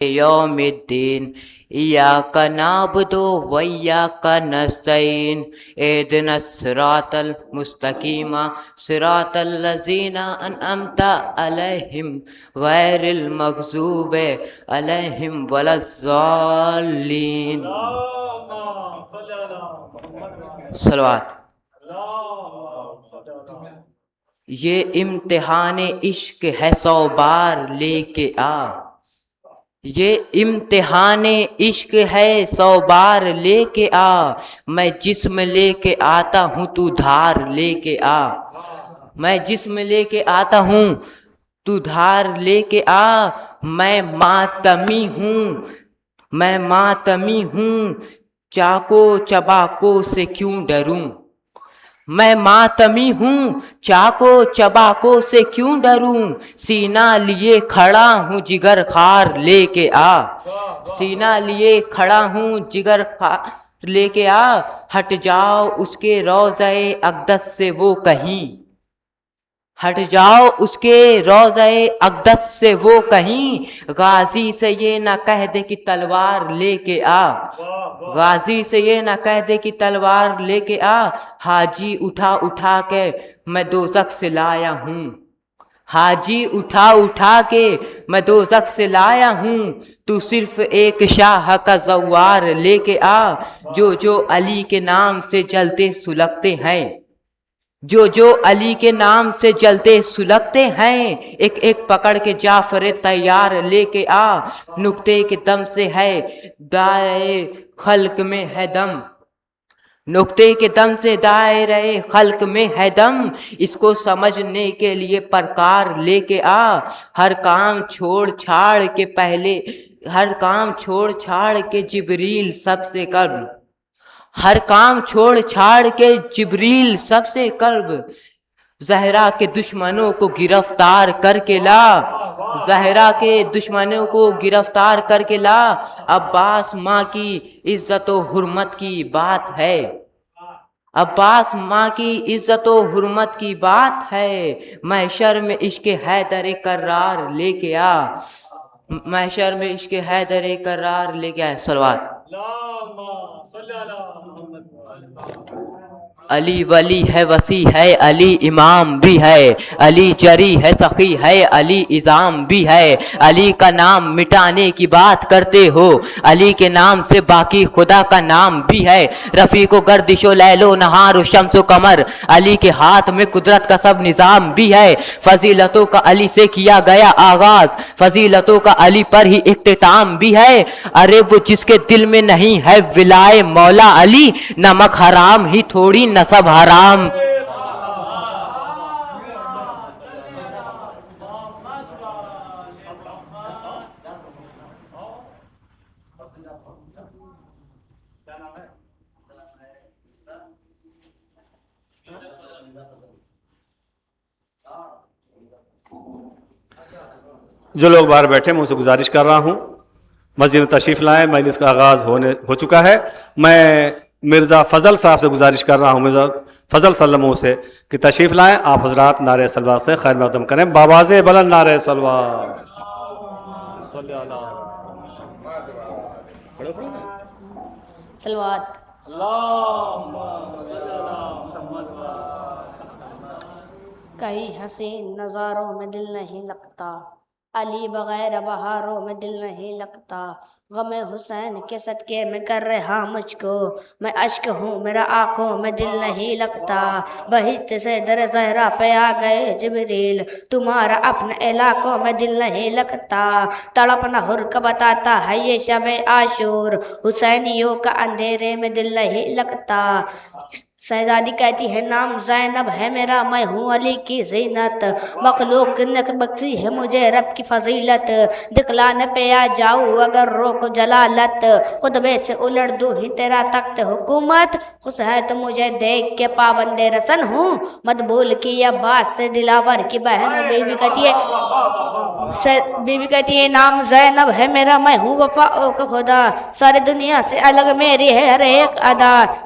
یوم الدین ایاک نعبد و ایاک نستعین اہدنا الصراط المستقیم صراط الذین انعمت علیہم غیر المغضوب علیہم ولا الضالین۔ صلوات۔ یہ امتحان عشق ہے 100 بار لے کے آ، یہ امتحان عشق ہے 100 بار لے کے آ، میں جسم لے کے آتا ہوں تو دھار لے کے آ، میں جسم لے کے آتا ہوں تو دھار لے کے آ، میں ماتمی ہوں، میں ماتمی ہوں، چاقو چباکو سے کیوں ڈروں، میں ماتمی ہوں، چاقو چباکو سے کیوں ڈروں، سینہ لیے کھڑا ہوں جگر خار لے کے آ، سینہ لیے کھڑا ہوں جگر خار لے کے آ، ہٹ جاؤ اس کے روضہ اقدس سے وہ کہیں، ہٹ جاؤ اس کے روضہ اقدس سے وہ کہیں، غازی سے یہ نہ کہہ دے کہ تلوار لے کے آ، غازی سے یہ نہ کہہ دے کہ تلوار لے کے آ، حاجی اٹھا اٹھا کے میں دوزخ سے لایا ہوں، حاجی اٹھا اٹھا کے میں دوزخ سے لایا ہوں، تو صرف ایک شاہ کا زوار لے کے آ، جو جو علی کے نام سے جلتے سلگتے ہیں، جو جو علی کے نام سے جلتے سلگتے ہیں، ایک ایک پکڑ کے جعفر طیار لے کے آ، نقطے کے دم سے ہے دائرے خلق میں ہے دم، نقطے کے دم سے دائرہ خلق میں ہے دم، اس کو سمجھنے کے لیے پرکار لے کے آ، ہر کام چھوڑ چھاڑ کے پہلے، ہر کام چھوڑ چھاڑ کے جبریل سب سے قبل، ہر کام چھوڑ چھاڑ کے جبریل سب سے قلب، زہرا کے دشمنوں کو گرفتار کر کے لا، زہرا کے دشمنوں کو گرفتار کر کے لا، عباس ماں کی عزت و حرمت کی بات ہے، عباس ماں کی عزت و حرمت کی بات ہے، محشر میں عشق حیدر کرار لے کے آ، محشر میں عشق حیدر کرار لے کے آئے۔ صلوات۔ علی ولی ہے وسیع ہے، علی امام بھی ہے، علی جری ہے سخی ہے، علی اظام بھی ہے، علی کا نام مٹانے کی بات کرتے ہو، علی کے نام سے باقی خدا کا نام بھی ہے، رفیق و گردش و لیل و نہار و شمس و قمر، علی کے ہاتھ میں قدرت کا سب نظام بھی ہے، فضیلتوں کا علی سے کیا گیا آغاز، فضیلتوں کا علی پر ہی اختتام بھی ہے، ارے وہ جس کے دل میں نہیں ہے ولائے مولا علی، نمک حرام ہی تھوڑی نسب حرام۔ جو لوگ باہر بیٹھے میں ان سے گزارش کر رہا ہوں مسجد میں تشریف لائیں، مجلس کا آغاز ہو چکا ہے۔ میں مرزا فضل صاحب سے گزارش کر رہا ہوں، مرزا فضل سلموں سے کہ تشریف لائیں، آپ حضرات نعرہ صلوات سے خیر مقدم کریں، بآواز بلند نعرہ صلوات۔ صلوات۔ کئی حسین نظاروں میں دل نہیں لگتا، علی بغیر بہاروں میں دل نہیں لگتا، غم حسین کے صدقے میں کر رہا مجھ کو، میں اشک ہوں میرا آنکھوں میں دل نہیں لگتا، بہشت سے در زہرا پہ آ گئے جبریل، تمہارا اپنے علاقوں میں دل نہیں لگتا، تڑپنا ہر کا بتاتا ہے یہ شب عاشور، حسینیوں کا اندھیرے میں دل نہیں لگتا، شہزادی کہتی ہے نام زینب ہے میرا، میں ہوں علی کی زینت، مخلوق نے بخشی ہے مجھے رب کی فضیلت، دکھلانے پہ آ جاؤ اگر روک جلالت، خطبے سے الٹ دوں ہی تیرا تخت حکومت، خوش ہے تو مجھے دیکھ کے پابند رسن ہوں، مدبول کی عباس سے دلاور کی بہن، بی بی کہتی ہے نام زینب ہے میرا، میں ہوں وفا کا خدا، ساری دنیا سے الگ میری ہے ہر ایک ادا،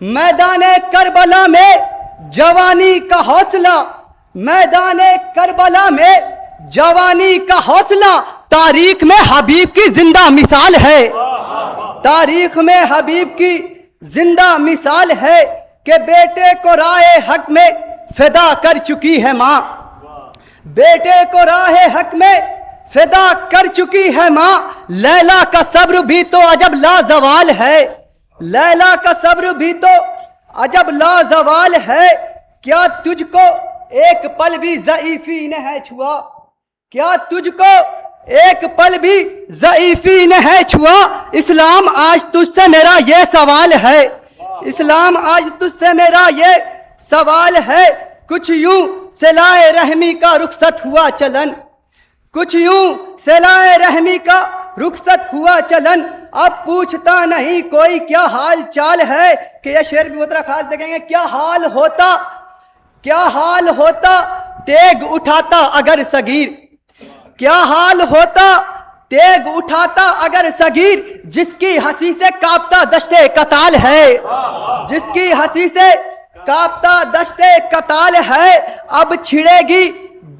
میدان کربلا میں جوانی کا حوصلہ، میدان کربلا میں جوانی کا حوصلہ تاریخ میں حبیب کی زندہ مثال ہے، تاریخ میں حبیب کی زندہ مثال ہے کہ بیٹے کو راہ حق میں فدا کر چکی ہے ماں، بیٹے کو راہ حق میں فدا کر چکی ہے ماں۔ لیلا کا صبر بھی تو عجب لازوال ہے، لیلا کا صبر بھی تو عجب لازوال ہے، کیا تجھ کو ایک پل بھی ضعیفی نے ہے چھوا، کیا تجھ کو ایک پل بھی ضعیفی نے ہے چھوا۔ اسلام آج تجھ سے میرا یہ سوال ہے، اسلام آج تجھ سے میرا یہ سوال ہے، کچھ یوں صلہ رحمی کا رخصت ہوا چلن، کچھ یوں صلہ رحمی کا رخصت ہوا چلن، اب پوچھتا نہیں کوئی کیا حال چال ہے، کہ یہ شعر بھی اترا خاص دیکھیں گے، کیا حال ہوتا، کیا حال ہوتا تیگ اٹھاتا اگر صغیر، کیا حال ہوتا تیگ اٹھاتا اگر صغیر، جس کی ہنسی سے کانپتا دشت قتال ہے، جس کی ہنسی سے کانپتا دشت قتال ہے، اب چھڑے گی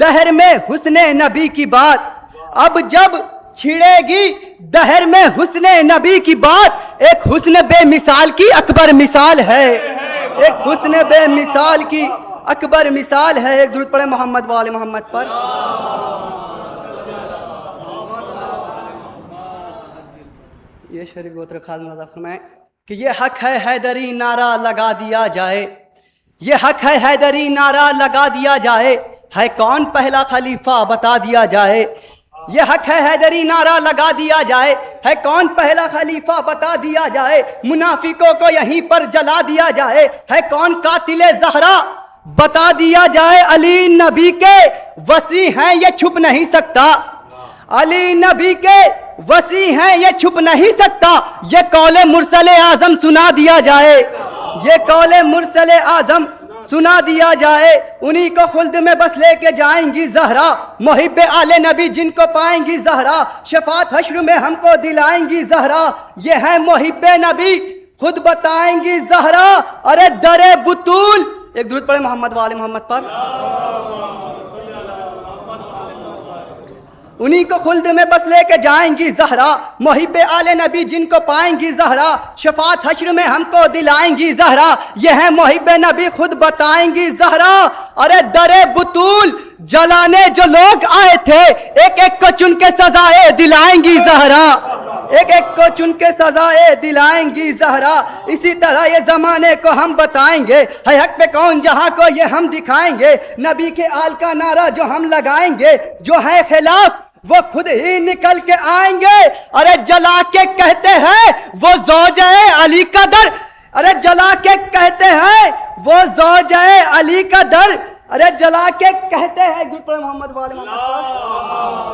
دہر میں حسن نبی کی بات، اب جب چھڑے گی دہر میں حسن نبی کی بات، ایک حسن بے مثال کی اکبر مثال ہے، ایک حسن بے مثال کی اکبر مثال ہے۔ ایک درود پڑھیں محمد وآل محمد پر۔ یہ شریف گوتر خاص مذاق فرمائیں کہ یہ حق ہے حیدری نعرہ لگا دیا جائے، یہ حق ہے حیدری نعرہ لگا دیا جائے، ہے کون پہلا خلیفہ بتا دیا جائے، یہ حق ہے حیدری نعرہ لگا دیا جائے، ہے کون پہلا خلیفہ بتا دیا جائے، منافقوں کو یہیں پر جلا دیا جائے، ہے کون قاتل زہرا بتا دیا جائے، علی نبی کے وسیع ہیں یہ چھپ نہیں سکتا، علی نبی کے وسیع ہیں یہ چھپ نہیں سکتا، یہ قول مرسل اعظم سنا دیا جائے، یہ قول مرسل اعظم سنا دیا جائے، انہی کو خلد میں بس لے کے جائیں گی زہرا، محب آل نبی جن کو پائیں گی زہرا، شفاعت حشر میں ہم کو دلائیں گی زہرا، یہ ہے محب نبی خود بتائیں گی زہرا، ارے در بطول۔ ایک درود پڑھیں محمد وآل محمد پر۔ انہی کو خلد میں بس لے کے جائیں گی زہرا، محب آل نبی جن کو پائیں گی زہرا، شفاعت حشر میں ہم کو دلائیں گی زہرا، یہ ہے محب نبی خود بتائیں گی زہرا، ارے در بطول جلانے جو لوگ آئے تھے، ایک ایک کو چن کے سزائے دلائیں گی زہرا، ایک ایک کو چن کے سزائے دلائیں گی زہرا، اسی طرح یہ زمانے کو ہم بتائیں گے، ہے حق پہ کون جہاں کو یہ ہم دکھائیں گے، نبی کے آل کا نعرہ جو ہم لگائیں گے، جو ہے خلاف وہ خود ہی نکل کے آئیں گے، ارے جلا کے کہتے ہیں وہ زوج علی کا در، ارے جلا کے کہتے ہیں وہ زوج علی کا در، ارے جلا کے کہتے ہیں درود پڑھیں محمد وآل محمد۔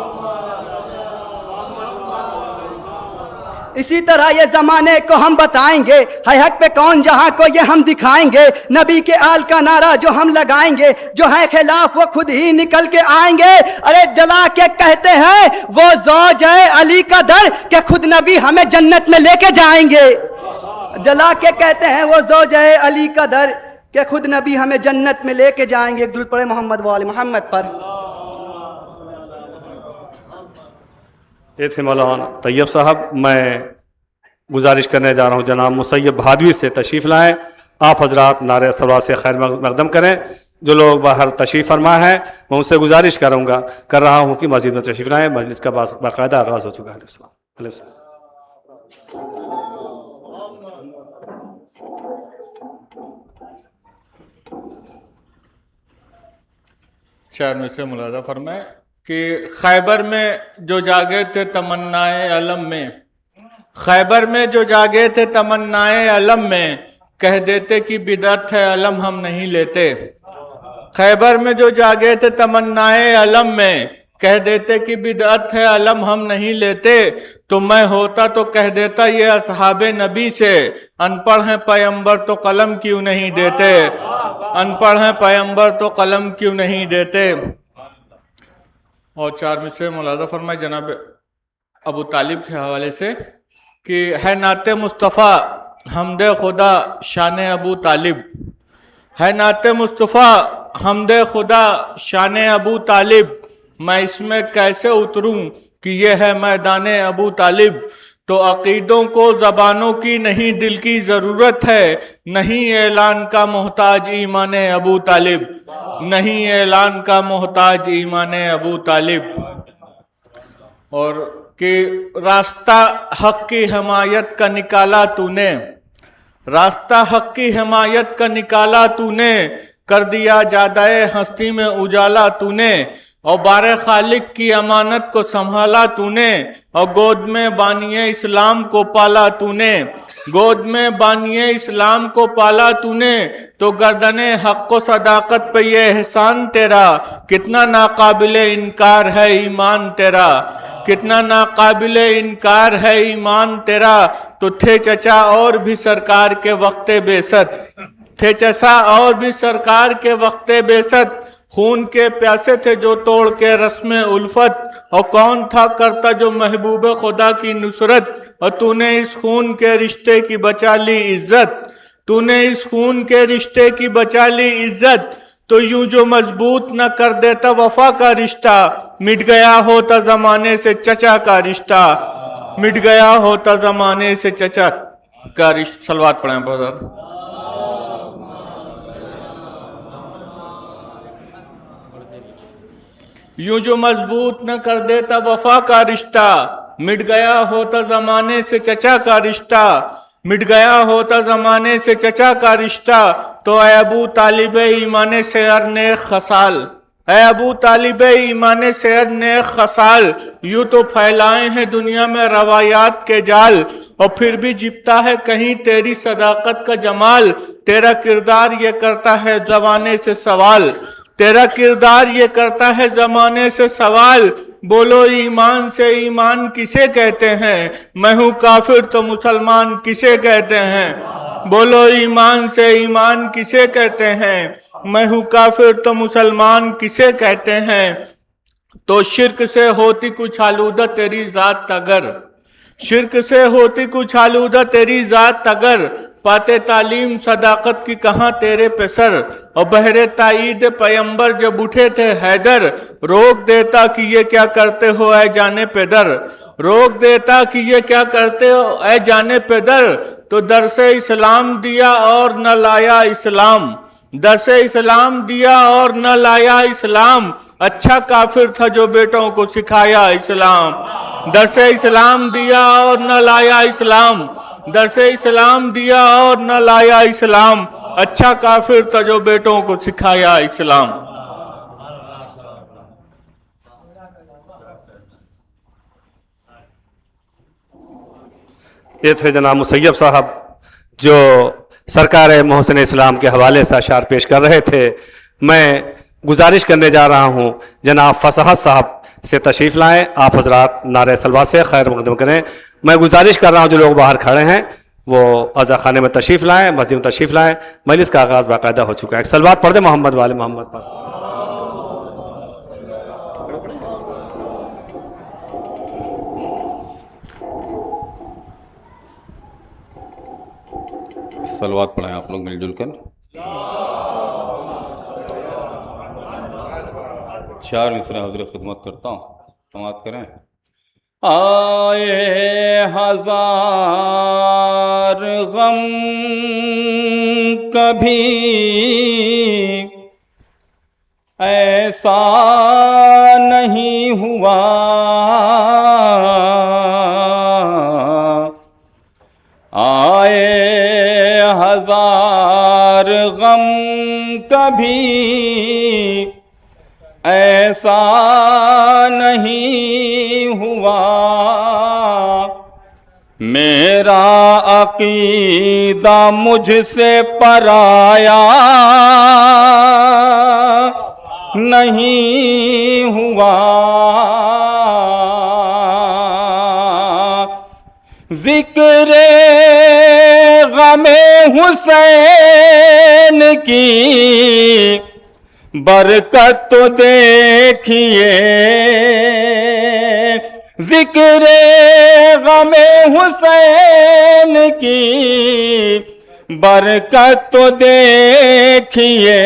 اسی طرح یہ زمانے کو ہم بتائیں گے، ہے حق پہ کون جہاں کو یہ ہم دکھائیں گے، نبی کے آل کا نعرہ جو ہم لگائیں گے، جو ہے خلاف وہ خود ہی نکل کے آئیں گے، ارے جلا کے کہتے ہیں وہ زوج علی کا در، کہ خود نبی ہمیں جنت میں لے کے جائیں گے، جلا کے کہتے ہیں وہ زوج علی کا در، کہ خود نبی ہمیں جنت میں لے کے جائیں گے۔ ایک درود پڑھیں محمد وآل محمد پر۔ یہ تھے مولانا طیب صاحب۔ میں گزارش کرنے جا رہا ہوں جناب مسیب بھادوی سے تشریف لائیں، آپ حضرات نعرہ صلوات سے خیر مقدم کریں۔ جو لوگ باہر تشریف فرما ہیں میں ان سے گزارش کر رہا ہوں کہ مسجد میں تشریف لائیں، مجلس کا باقاعدہ آغاز ہو چکا ہے۔ علیہ السلام۔ شاعر میں سے ملاحظہ فرمائے کہ خیبر میں جو جاگے تھے تمنائے علم میں، خیبر میں جو جاگے تھے تمنائے علم میں، کہہ دیتے کہ بدعت ہے علم ہم نہیں لیتے، خیبر میں جو جاگے تھے تمنائے علم میں، کہہ دیتے کہ بدعت ہے علم ہم نہیں لیتے، تو میں ہوتا تو کہہ دیتا یہ اصحاب نبی سے، ان پڑھ ہیں پیغمبر تو قلم کیوں نہیں دیتے، ان پڑھ ہیں پیغمبر تو قلم کیوں نہیں دیتے۔ اور چار میں سے ملاحظہ فرمائے جناب ابو طالب کے حوالے سے کہ ہے نعت مصطفیٰ حمد خدا شان ابو طالب، ہے نعت مصطفیٰ حمد خدا شان ابو طالب، میں اس میں کیسے اتروں کہ یہ ہے میدان ابو طالب۔ تو عقیدوں کو زبانوں کی نہیں دل کی ضرورت ہے، نہیں اعلان کا محتاج ایمان ابو طالب، نہیں اعلان کا محتاج ایمان ابو طالب۔ اور کہ راستہ حق کی حمایت کا نکالا تو نے، راستہ حق کی حمایت کا نکالا تو نے، کر دیا جادۂ ہستی میں اجالا تو نے، اور بار خالق کی امانت کو سنبھالا تو نے، اور گود میں بانی اسلام کو پالا تو نے، گود میں بانی اسلام کو پالا تو نے، تو گردن حق و صداقت پہ یہ احسان تیرا، کتنا ناقابل انکار ہے ایمان تیرا، کتنا ناقابل انکار ہے ایمان تیرا۔ تو تھے چچا اور بھی سرکار کے وقت بعثت، تھے چچا اور بھی سرکار کے وقت بعثت، خون کے پیاسے تھے جو توڑ کے رسم الفت، اور کون تھا کرتا جو محبوب خدا کی نصرت، اور تو نے اس خون کے رشتے کی بچا لی عزت، تو نے اس خون کے رشتے کی بچا لی عزت۔ تو یوں جو مضبوط نہ کر دیتا وفا کا رشتہ، مٹ گیا ہوتا زمانے سے چچا کا رشتہ، مٹ گیا ہوتا زمانے سے چچا کا رشتہ۔ صلوات پڑھیں بہت زیادہ۔ یوں جو مضبوط نہ کر دیتا وفا کا رشتہ، مٹ گیا ہوتا زمانے سے چچا کا رشتہ، مٹ گیا ہوتا زمانے سے چچا کا رشتہ۔ تو اے ابو طالب ایمان سیر نیک خصال، اے ابو طالب ایمان سیر نیک خصال، یوں تو پھیلائے ہیں دنیا میں روایات کے جال، اور پھر بھی جپتا ہے کہیں تیری صداقت کا جمال، تیرا کردار یہ کرتا ہے زمانے سے سوال، تیرا کردار یہ کرتا ہے زمانے سے سوال۔ بولو ایمان سے ایمان کسے کہتے ہیں، میں ہوں کافر تو مسلمان کسے کہتے ہیں، بولو ایمان سے ایمان کسے کہتے ہیں، میں ہوں کافر تو مسلمان کسے کہتے ہیں۔ تو شرک سے ہوتی کچھ آلودہ تیری ذات اگر، شرک سے ہوتی کچھ آلودہ تیری ذات اگر، پاتے تعلیم صداقت کی کہاں تیرے پہ سر، اور بہر تائید پیمبر جب اٹھے تھے حیدر، روک دیتا کہ یہ کیا کرتے ہو اے جانے پہ در، روک دیتا کہ یہ کیا کرتے ہو اے جانے پہ در۔ تو درس اسلام دیا اور نہ لایا اسلام، درس اسلام دیا اور نہ لایا اسلام، اچھا کافر تھا جو بیٹوں کو سکھایا اسلام، درس اسلام دیا اور نہ لایا اسلام، درس اسلام دیا اور نہ لایا اسلام، اچھا کافر تھا جو بیٹوں کو سکھایا اسلام۔ یہ تھے جناب مسیب صاحب جو سرکار محسن اسلام کے حوالے سے اشعار پیش کر رہے تھے۔ میں گزارش کرنے جا رہا ہوں جناب فصاحت صاحب سے تشریف لائیں، آپ حضرات نعرہ صلوات سے خیر مقدم کریں۔ میں گزارش کر رہا ہوں جو لوگ باہر کھڑے ہیں وہ عزا خانے میں تشریف لائیں، مسجد میں تشریف لائیں، مجلس کا آغاز باقاعدہ ہو چکا ہے۔ ایک صلوات پڑھ دیں محمد والے محمد پر۔ صلوات پڑھائیں آپ لوگ مل جل کر۔ 4 مصرع حضور خدمت کرتا ہوں، سماعت کریں۔ آئے ہزار غم کبھی ایسا نہیں ہوا، آئے ہزار غم کبھی ایسا نہیں ہوا، میرا عقیدہ مجھ سے پرایا نہیں ہوا، ذکر غم حسین کی برکت تو دیکھیے، ذکر غم حسین کی برکت تو دیکھیے،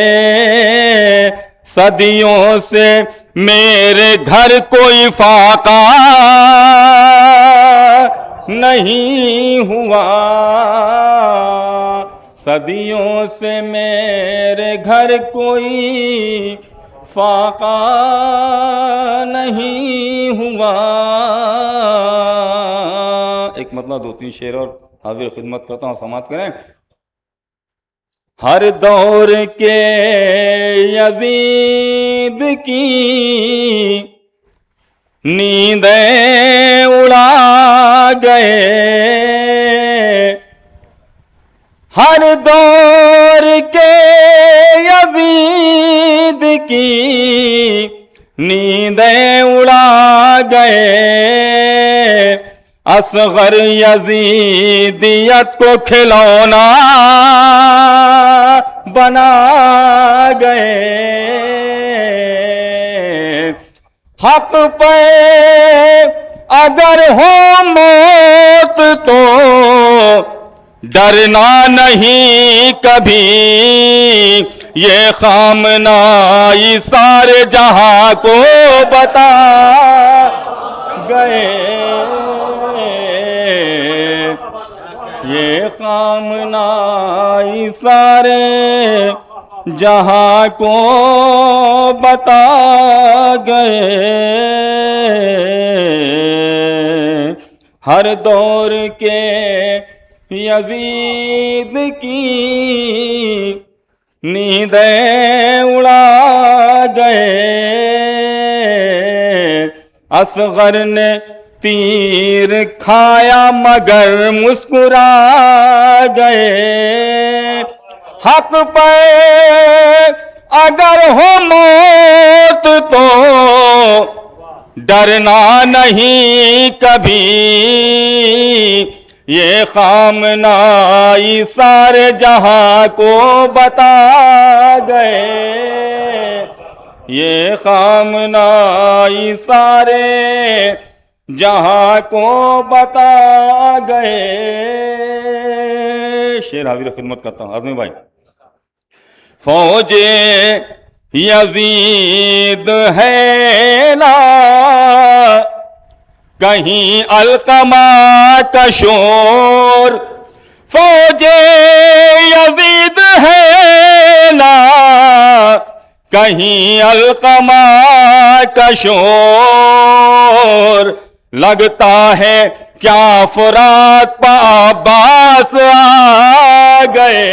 صدیوں سے میرے گھر کوئی فاقہ نہیں ہوا، صدیوں سے میرے گھر کوئی فاقہ نہیں ہوا۔ ایک مطلب 2-3 شعر اور حاضر خدمت کرتا ہوں، سماعت کریں۔ ہر دور کے یزید کی نیندیں اڑا گئے، ہر دور کے یزید کی نیندیں اڑا گئے، اصغر یزیدیت کو کھلونا بنا گئے، حق پہ اگر ہو موت تو ڈرنا نہیں کبھی، یہ خامنائی سارے جہاں کو بتا گئے، یہ خامنائی سارے جہاں کو بتا گئے، ہر دور کے یزید کی نیندیں اڑا گئے، اصغر نے تیر کھایا مگر مسکرا گئے، حق پہ اگر ہو موت تو ڈرنا نہیں کبھی، یہ خامنائی سارے جہاں کو بتا گئے، یہ خامنائی سارے جہاں کو بتا گئے۔ شعر حاضر خدمت کرتا ہوں، اعظمی بھائی۔ فوج یزید ہے نا کہیں علقمہ کا شور، فوج یزید ہے نا کہیں علقمہ کا شور، لگتا ہے کیا فرات پہ عباس آ گئے،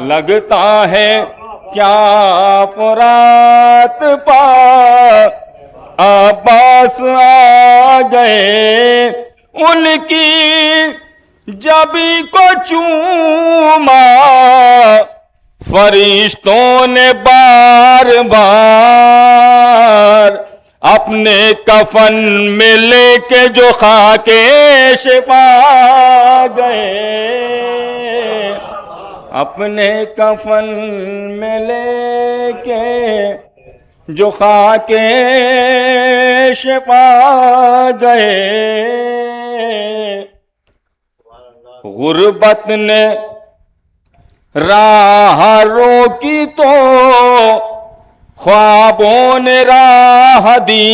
لگتا ہے کیا فرات پہ عباس آ گئے، ان کی جبی کو چوما فرشتوں نے بار بار، اپنے کفن میں لے کے جو خاک شفا گئے، اپنے کفن میں لے کے جو خاک شفا گئے، غربت نے راہ روکی تو خوابوں نے راہ دی،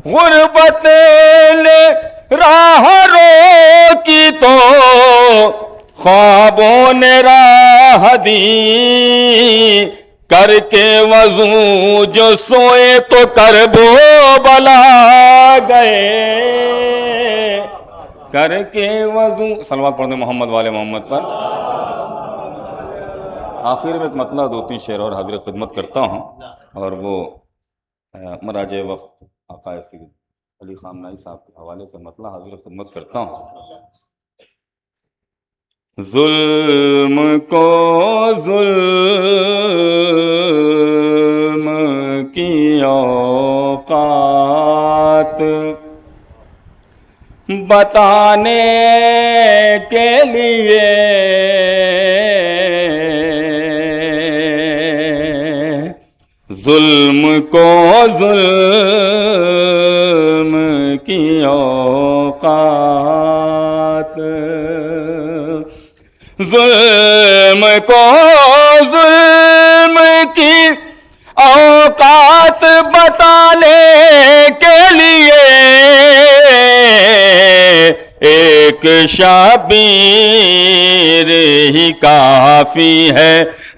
غربت نے راہ روکی تو خوابوں نے راہ دی، کر کے وضو جو سوئے تو کرب و بلا گئے، کر کے وضو، صلوات پڑھنے محمد والے محمد پر۔ آخر میں ایک مطلع 2-3 شعر اور حاضر خدمت کرتا ہوں، اور وہ مراجع وقت آقا سید علی خامنائی صاحب کے حوالے سے مطلع حاضر خدمت کرتا ہوں۔ ظلم کو ظلم کی اوقات بتانے کے لیے ظلم کو ظلم کی اوقات، ظلم کو ظلم کی اوقات بتانے کے لیے ایک شبیر ہی کافی ہے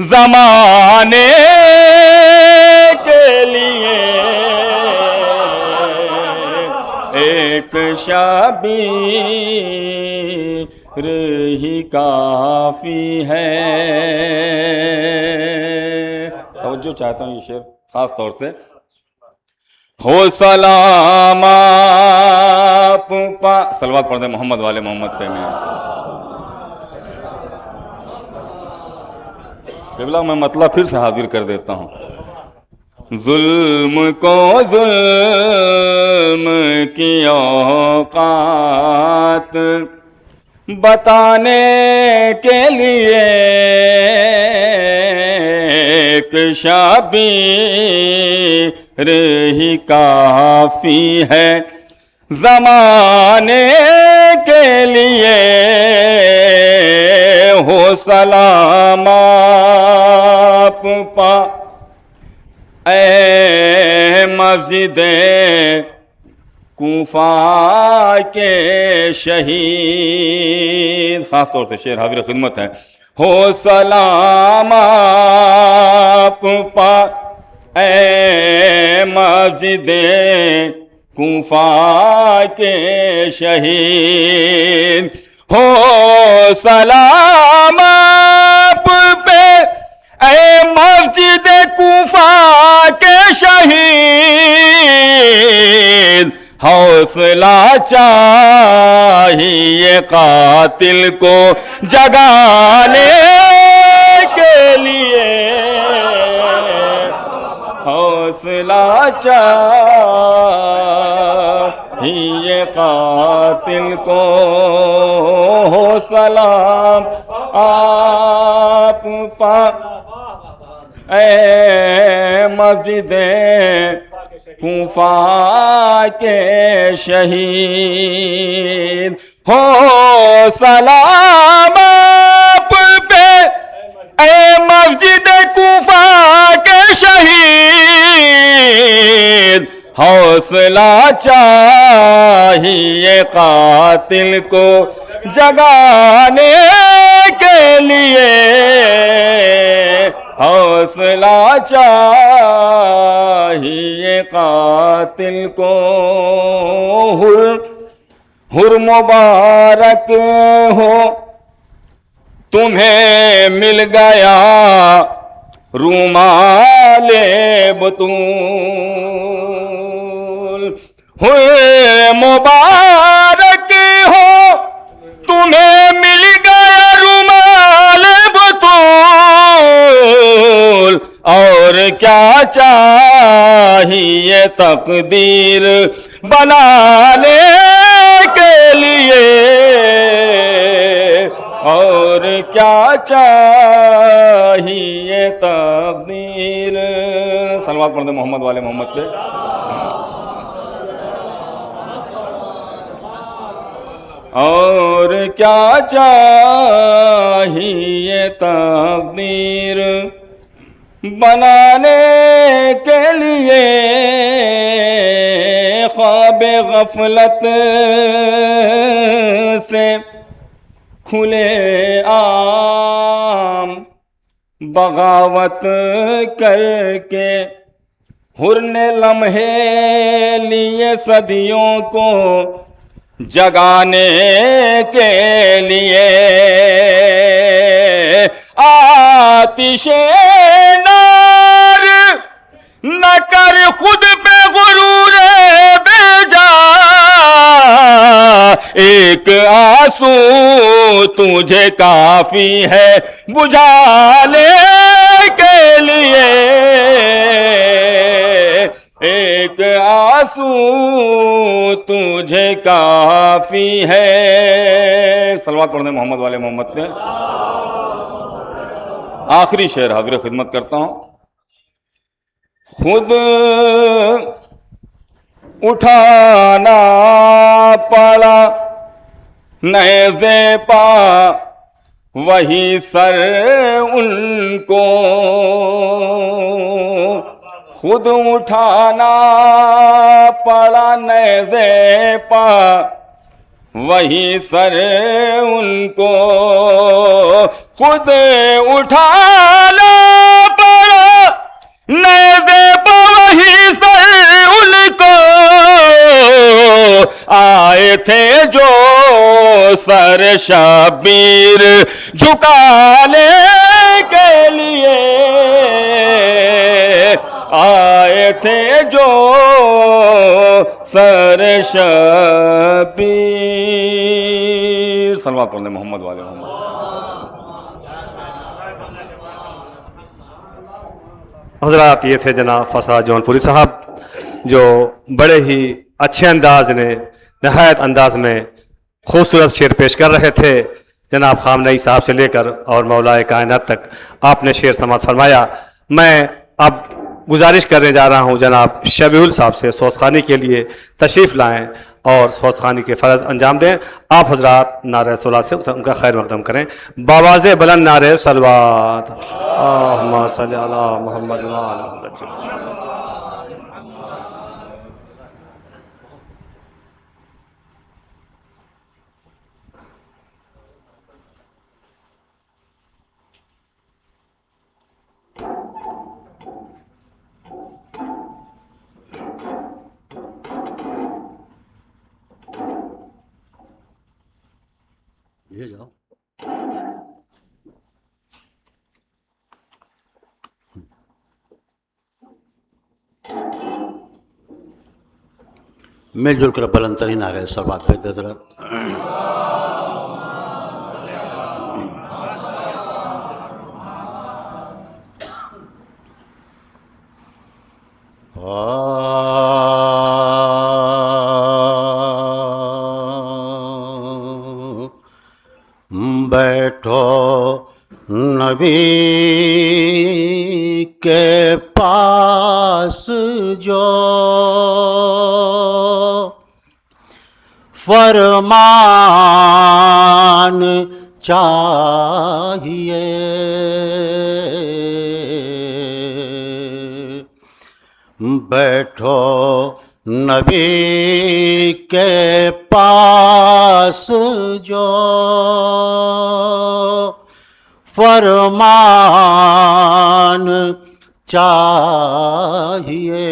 زمانے کے لیے، ایک شبیر ہی کافی ہے۔ توجہ چاہتا ہوں یہ شعر خاص طور سے، ہو سلام آپ پا، صلوات پڑھتے ہیں محمد والے محمد پہ میں قبلہ میں مطلب پھر سے حاضر کر دیتا ہوں۔ ظلم کو ظلم کی اوقات بتانے کے لیے ایک شبیر ہی کافی ہے زمانے کے لیے، ہو سلام آپ پا اے مسجد کوفہ کے شہید، خاص طور سے شعر حاضر خدمت ہے، ہو سلام آپ پا اے مسجد کوفہ کے شہید، ہو سلام آپ پہ اے مسجد کوفہ کے شہید، حوصلہ چاہیے قاتل کو جگانے کے لیے، حوصلہ چاہیے قاتل کو، ہو سلام آپ پا اے مسجد کوفہ کے شہید، ہو سلام آپ پہ اے مسجد کوفہ کے شہید، حوصلہ چاہیے قاتل کو جگانے کے لیے، حوصلہ چاہیے قاتل کو، ہر مبارک ہو تمہیں مل گیا رومال بطول، مبارک ہو تمہیں مل گیا رومال بطول، اور کیا چاہیے تقدیر بنانے کے لیے، اور کیا چاہیے تقدیر، صلوات پڑھتے محمد والے محمد پہ، اور کیا چاہیے تقدیر بنانے کے لیے، خواب غفلت سے کھلے عام بغاوت کر کے، حر نے لمحے لیے صدیوں کو جگانے کے لیے، آتش نار نہ کر خود پہ غرور بے جا، ایک آنسو تجھے کافی ہے بجھانے کے لیے، ایک آنسو تجھے کافی ہے، صلوات پڑھنے محمد والے محمد پہ۔ آخری شعر حاضر خدمت کرتا ہوں، خود اٹھانا پڑا نیزے پا وہی سر ان کو خود اٹھانا پڑا نیزے پا وہی سر ان کو خود اٹھانا پڑا نیزے پا وہی سر ان کو آئے تھے جو سر شبیر جھکانے کے لیے آئے تھے جو سر شبیر صلوات پڑھنے محمد والے محمد. حضرات یہ تھے جناب فساد جون پوری صاحب جو بڑے ہی اچھے انداز نے نہایت انداز میں خوبصورت شعر پیش کر رہے تھے. جناب خامنئی صاحب سے لے کر اور مولائے کائنات تک آپ نے شعر سماعت فرمایا. میں اب گزارش کرنے جا رہا ہوں جناب شبیح صاحب سے سوزخانی کے لیے تشریف لائیں اور سوزخانی کے فرض انجام دیں. آپ حضرات نعرہ صلوات سے ان کا خیر مقدم کریں. باواز بلند نعرہ صلوات. اللہم صلی علی محمد و آل محمد. یہ جاؤ. مل جل کر بلند ترین نعرہ صلوات پہ حضرات. بیٹھو نبی کے پاس جو فرمان چاہیے بیٹھو نبی کے پاس جو فرمان چاہیے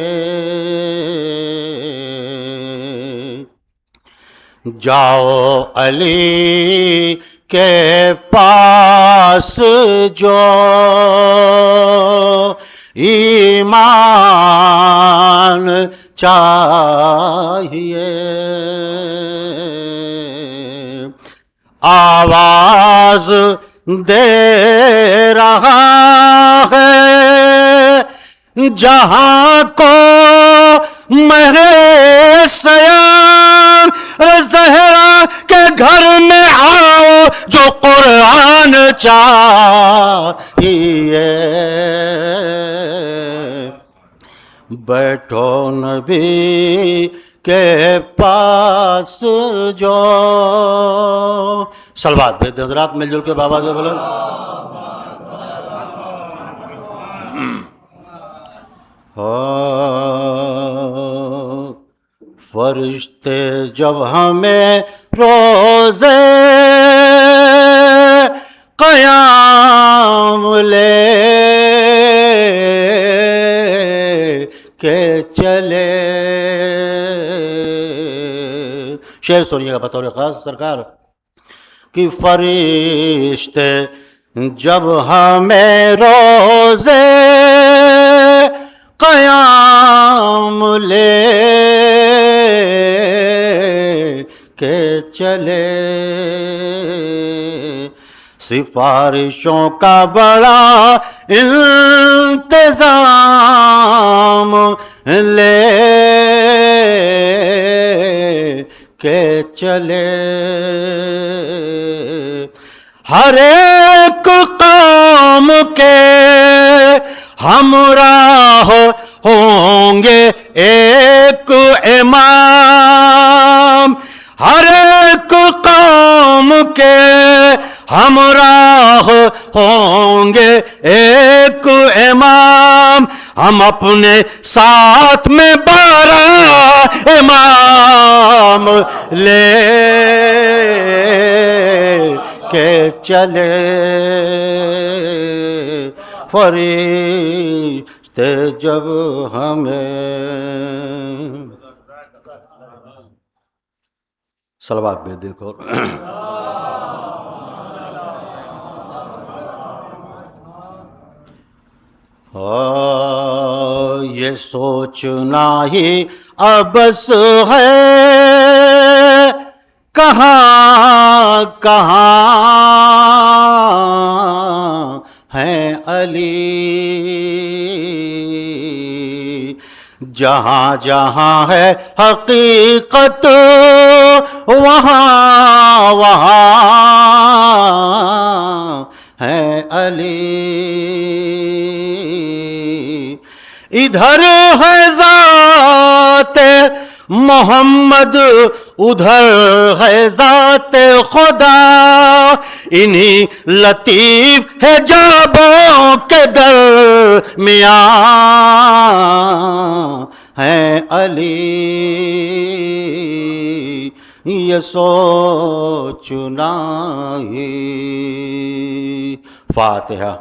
جاؤ علی کے پاس جو ایمان چاہیے آواز دے رہا ہے جہاں کو مہ سیام زہرا کے گھر میں آؤ جو قرآن چاہیے بیٹھو نبی کے پاس جو صلوات بھیجتے حضرات مل جل کے بابا سے بولیں. فرشتے جب ہمیں روزے قیام لے کے چلے شعر سنیے گا بطور خاص سرکار کہ فرشتے جب ہمیں روزے قیام لے کے چلے سفارشوں کا بڑا انتظام لے کے چلے ہر ایک قوم کے ہمراہ ہوں ہوں گے ایک امام، ہر ایک قوم کے ہمراہ ہوں گے ایک امام، ہم اپنے ساتھ میں 12 امام لے کے چلے، فرشتے جب ہمیں صلوات بھی دیکھو. یہ سوچنا ہی ابس ہے کہاں کہاں ہیں علی، جہاں جہاں ہے حقیقت وہاں وہاں ہے علی، ادھر ہے ذات محمد ادھر ہے ذات خدا، انہی لطیف حجابوں کے درمیان ہے علی، یہ سوچنا ہی. فاتحہ.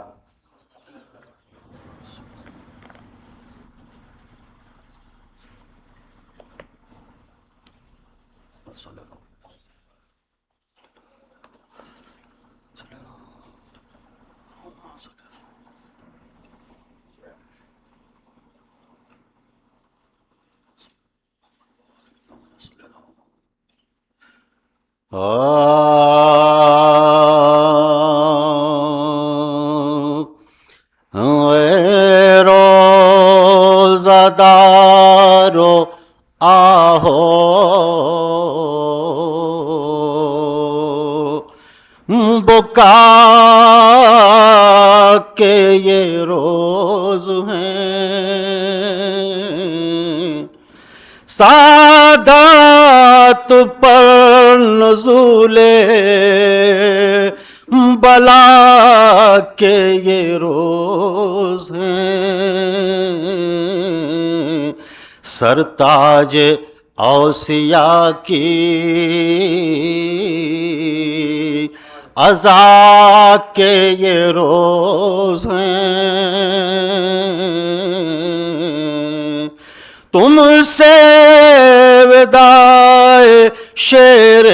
اے روزہ دارو آہو، بکا کے یہ روز ہیں، سعادت پر نزول بلا کے یہ روز ہیں، سرتاج اوصیاء کی عزا کے یہ روز ہیں، تم سے وداع شیر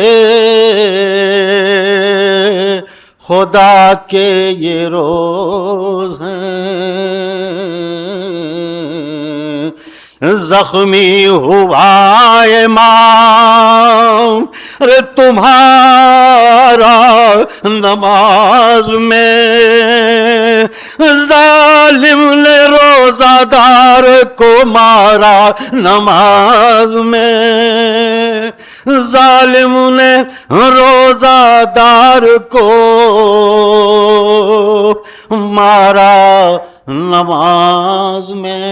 خدا کے یہ روز ہیں، زخمی ہوا امام تمہارا نماز میں، ظالم نے روزہ دار کو مارا نماز میں، ظالم نے روزہ دار کو مارا نماز میں.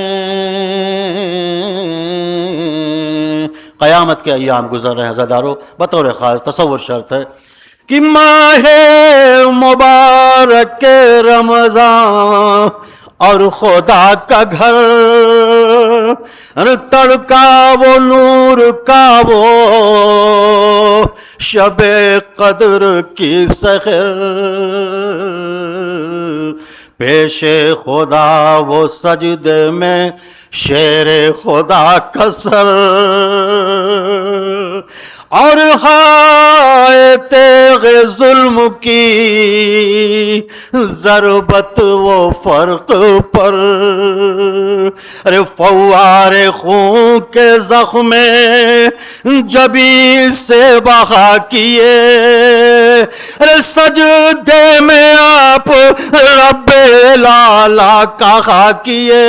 قیامت کے ایام گزر رہے ہیں عزادارو، بطور خاص تصور شرط ہے کہ ماہ مبارک رمضان اور خدا کا گھر، تڑکا وہ نور کا وہ شب قدر کی سحر، پیش خدا وہ سجدے میں شیر خدا کا سر، اور ہائے تیغ ظلم کی ضربت وہ فرق پر، ارے فوار خون کے زخم جبی سے بہا کیے، ارے سجدے میں آپ رب لالا کہا کیے،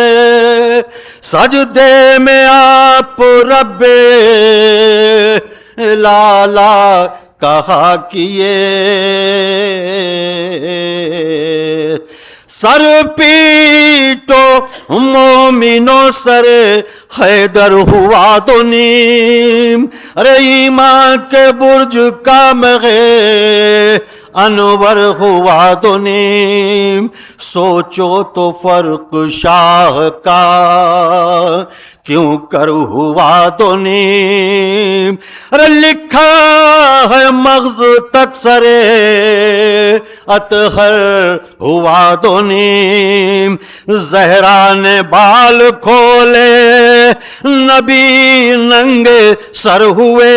سجدے میں آپ رب لالا کہا کیے، سر پیٹو مومنو سر حیدر ہوا تو نیم، ارے ایمان کے برج کا مغے انور ہوا تو نیم، سوچو تو فرق شاہ کا کیوں کر ہوا تو نیم، ارے لکھا ہے مغز تک سرے اطہر ہوا تو نیم، زہرا نے بال کھولے نبی ننگے سر ہوئے،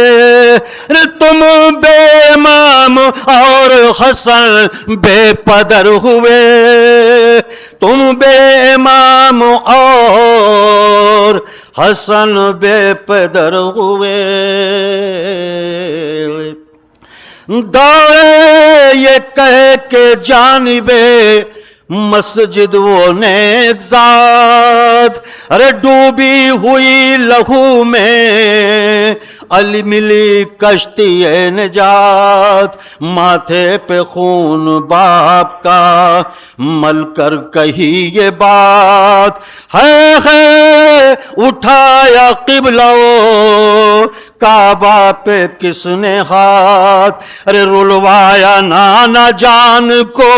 تم بے امام اور حسن بے پدر ہوئے، تم بے امام اور حسن بے پدر ہوئے، دوڑے یہ کہہ کے جانبے مسجد وہ نیک ذات، ارے ڈوبی ہوئی لہو میں علی ملی کشتی نجات، ماتھے پہ خون باپ کا مل کر کہی یہ بات، ہے اٹھایا قبلہ کعبہ پہ کس نے ہاتھ، ارے رلوایا نانا جان کو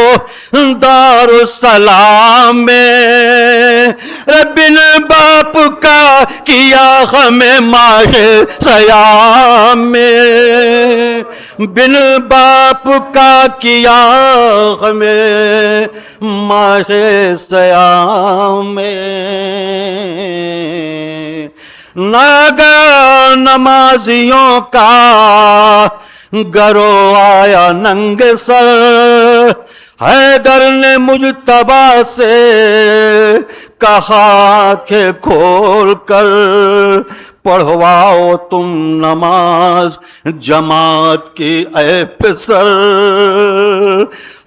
دار السلام میں، ارے بن باپ کا کیا ہمیں ماہ سیام میں، بن باپ کا کیا ہمیں ماہ سیام میں، ناگا نمازیوں کا گرو آیا ننگ سر، حیدر نے مجتبیٰ سے کہا کہ کھول کر پڑھواؤ تم نماز جماعت کی اے پسر،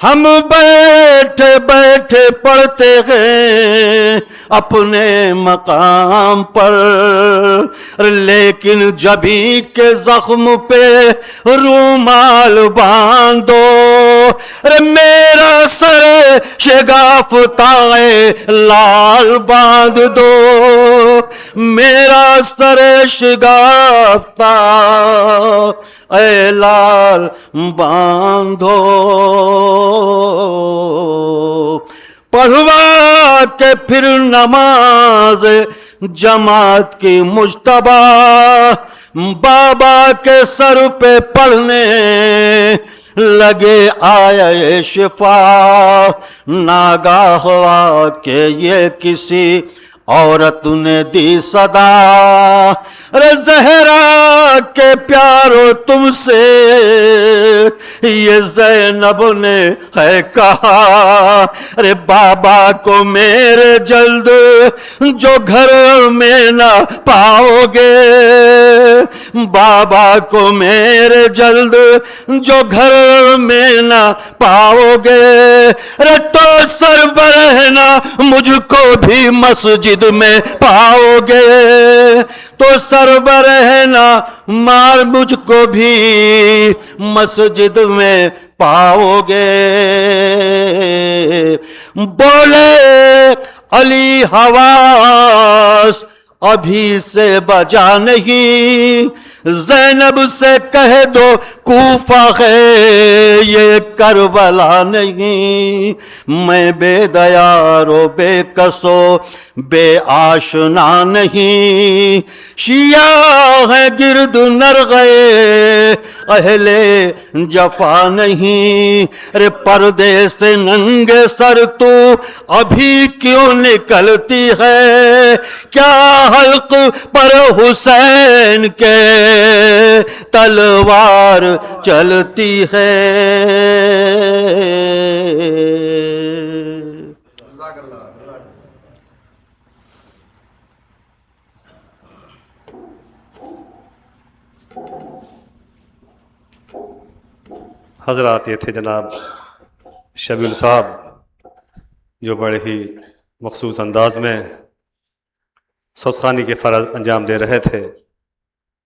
ہم بیٹھے بیٹھے پڑھتے ہیں اپنے مقام پر، لیکن جبھی کے زخم پہ رومال باندھو، میرا سر شگافتائے لال باندھ دو، میرا سر شگافتہ اے لال باندھو، پڑھوا کے پھر نماز جماعت کی مجتبیٰ بابا کے سر پہ پڑھنے لگے آیا شفا، ناگاہ ہوا کہ یہ کسی عورت نے دی صدا، ارے زہرا کے پیارو تم سے یہ زینب نے ہے کہا، ارے بابا کو میرے جلد جو گھر میں نہ پاؤ گے، بابا کو میرے جلد جو گھر میں نہ پاؤ گے، ارے تو سربراہ مجھ کو بھی مسجد میں پاؤ گے، تو سربراہ مار مجھ کو بھی مسجد میں پاؤ گے، بولے علی حواس ابھی سے بجا نہیں، زینب سے کہہ دو کوفہ ہے یہ کربلا نہیں، میں بے دیار و بے کسو بے آشنا نہیں، شیعہ ہے گرد نر گئے اہل جفا نہیں، ارے پردے سے ننگے سر تو ابھی کیوں نکلتی ہے، کیا حلق پر حسین کے تلوار چلتی ہے، حضرات یہ تھے جناب شبیل صاحب جو بڑے ہی مخصوص انداز میں سوزخانی کے فرض انجام دے رہے تھے۔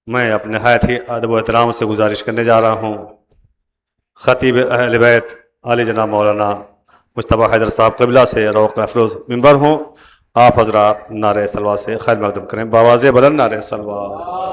میں اپنے نہایت ہی ادب و احترام سے گزارش کرنے جا رہا ہوں خطیب اہل بیت عالی جناب مولانا مجتبیٰ حیدر صاحب قبلہ سے روق افروز ممبر ہوں. آپ حضرات نعرہ صلوات سے خیر مقدم کریں. بآواز بلند نعرہ صلوات.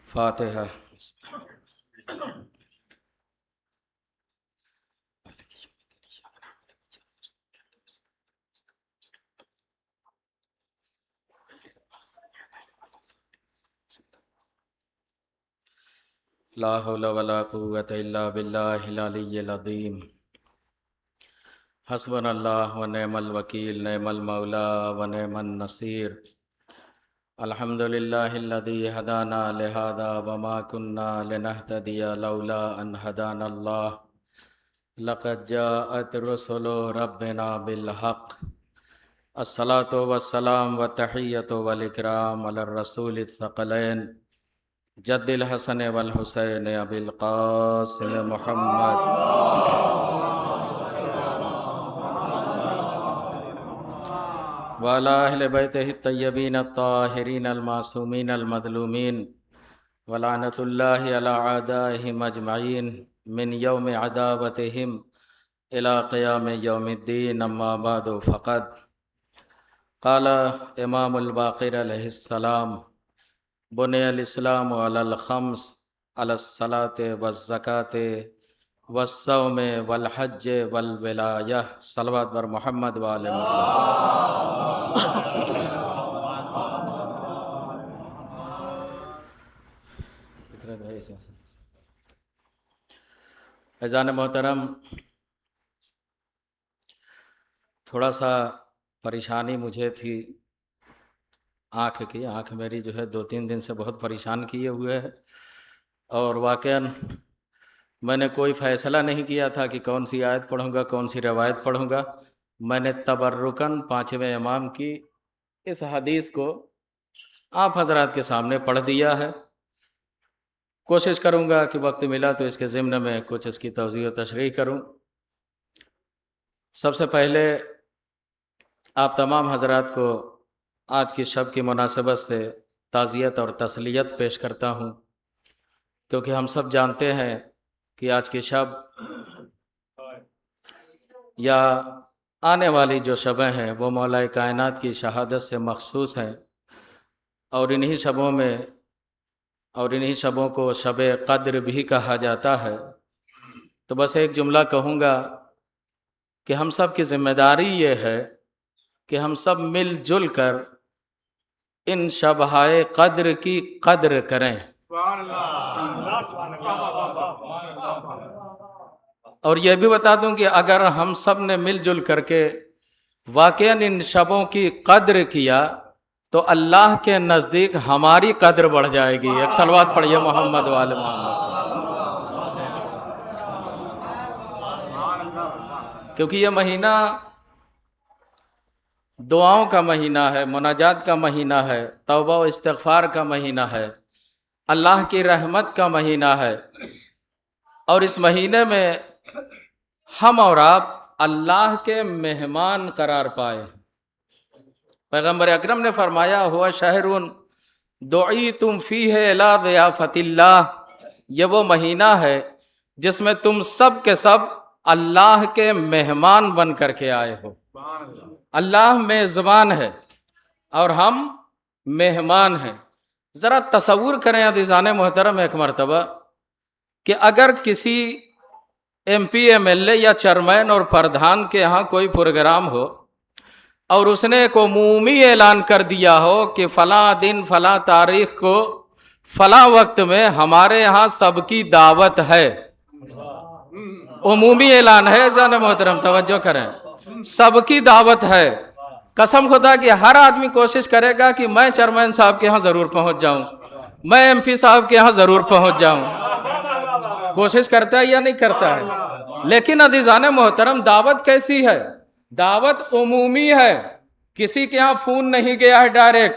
فاتحہ. لا حول ولا قوة الا باللہ العلی العظیم. حسبنا اللہ و نعم الوکیل، نعم المولا و نعم النصیر. الحمد للہ الذی ہدانا لہذا وما کننا لنہتدی لولا ان ہدانا اللہ. لقد جاءت رسل ربنا بالحق. الصلاة والسلام والتحیۃ والاکرام علی الرسول الثقلین جد الحسن والحسین ابی القاسم محمد وعلی اہل بیتہ الطیبین الطاہرین المعصومین المظلومین ولعنۃ اللہ علی اعدائہم اجمعین من یوم عداوتہم الی قیام یوم الدین. اما بعد فقد قال امام الباقر علیہ السلام: بنی الاسلام علی الخمس، علی الصلاة والزکاة والصوم والحج والولایہ. صلوات بر محمد و آل محمد. اذان محترم، تھوڑا سا پریشانی مجھے تھی آنکھ کی. آنکھ میری جو ہے 2-3 دن سے بہت پریشان کیے ہوئے ہے، اور واقعاً میں نے کوئی فیصلہ نہیں کیا تھا کہ کون سی آیت پڑھوں گا، کون سی روایت پڑھوں گا. میں نے تبرکاً 5ویں امام کی اس حدیث کو آپ حضرات کے سامنے پڑھ دیا ہے. کوشش کروں گا کہ وقت ملا تو اس کے ضمن میں کچھ اس کی توضیح و تشریح کروں. سب سے پہلے آپ تمام حضرات کو آج کی شب کی مناسبت سے تعزیت اور تسلیت پیش کرتا ہوں، کیونکہ ہم سب جانتے ہیں کہ آج کی شب یا آنے والی جو شبیں ہیں وہ مولا کائنات کی شہادت سے مخصوص ہیں، اور انہی شبوں کو شب قدر بھی کہا جاتا ہے. تو بس ایک جملہ کہوں گا کہ ہم سب کی ذمہ داری یہ ہے کہ ہم سب مل جل کر ان شبہائے قدر کی قدر کریں. اور یہ بھی بتا دوں کہ اگر ہم سب نے مل جل کر کے واقعاً ان شبوں کی قدر کیا تو اللہ کے نزدیک ہماری قدر بڑھ جائے گی. ایک صلوات پڑھیے محمد و آل محمد. کیونکہ یہ مہینہ دعاؤں کا مہینہ ہے، مناجات کا مہینہ ہے، توبہ و استغفار کا مہینہ ہے، اللہ کی رحمت کا مہینہ ہے. اور اس مہینے میں ہم اور آپ اللہ کے مہمان قرار پائے. پیغمبر اکرم نے فرمایا: ہوا شہر دعیتم فیہ الی ضیافۃ اللہ. یہ وہ مہینہ ہے جس میں تم سب کے سب اللہ کے مہمان بن کر کے آئے ہو. اللہ میزبان ہے اور ہم مہمان ہیں. ذرا تصور کریں عزیزان محترم ایک مرتبہ کہ اگر کسی M P M L A یا چیئرمین اور پردھان کے ہاں کوئی پروگرام ہو اور اس نے ایک عمومی اعلان کر دیا ہو کہ فلاں دن فلاں تاریخ کو فلاں وقت میں ہمارے یہاں سب کی دعوت ہے. عمومی اعلان ہے عزیزان محترم، توجہ کریں، سب کی دعوت ہے. قسم خدا کہ ہر آدمی کوشش کرے گا کہ میں چیئرمین صاحب کے ہاں ضرور پہنچ جاؤں، میں ایم پی صاحب کے ہاں ضرور پہنچ جاؤں. کوشش کرتا ہے یا نہیں کرتا ہے؟ لیکن عزیزان محترم، دعوت کیسی ہے؟ دعوت عمومی ہے. کسی کے ہاں فون نہیں گیا ہے ڈائریکٹ،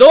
2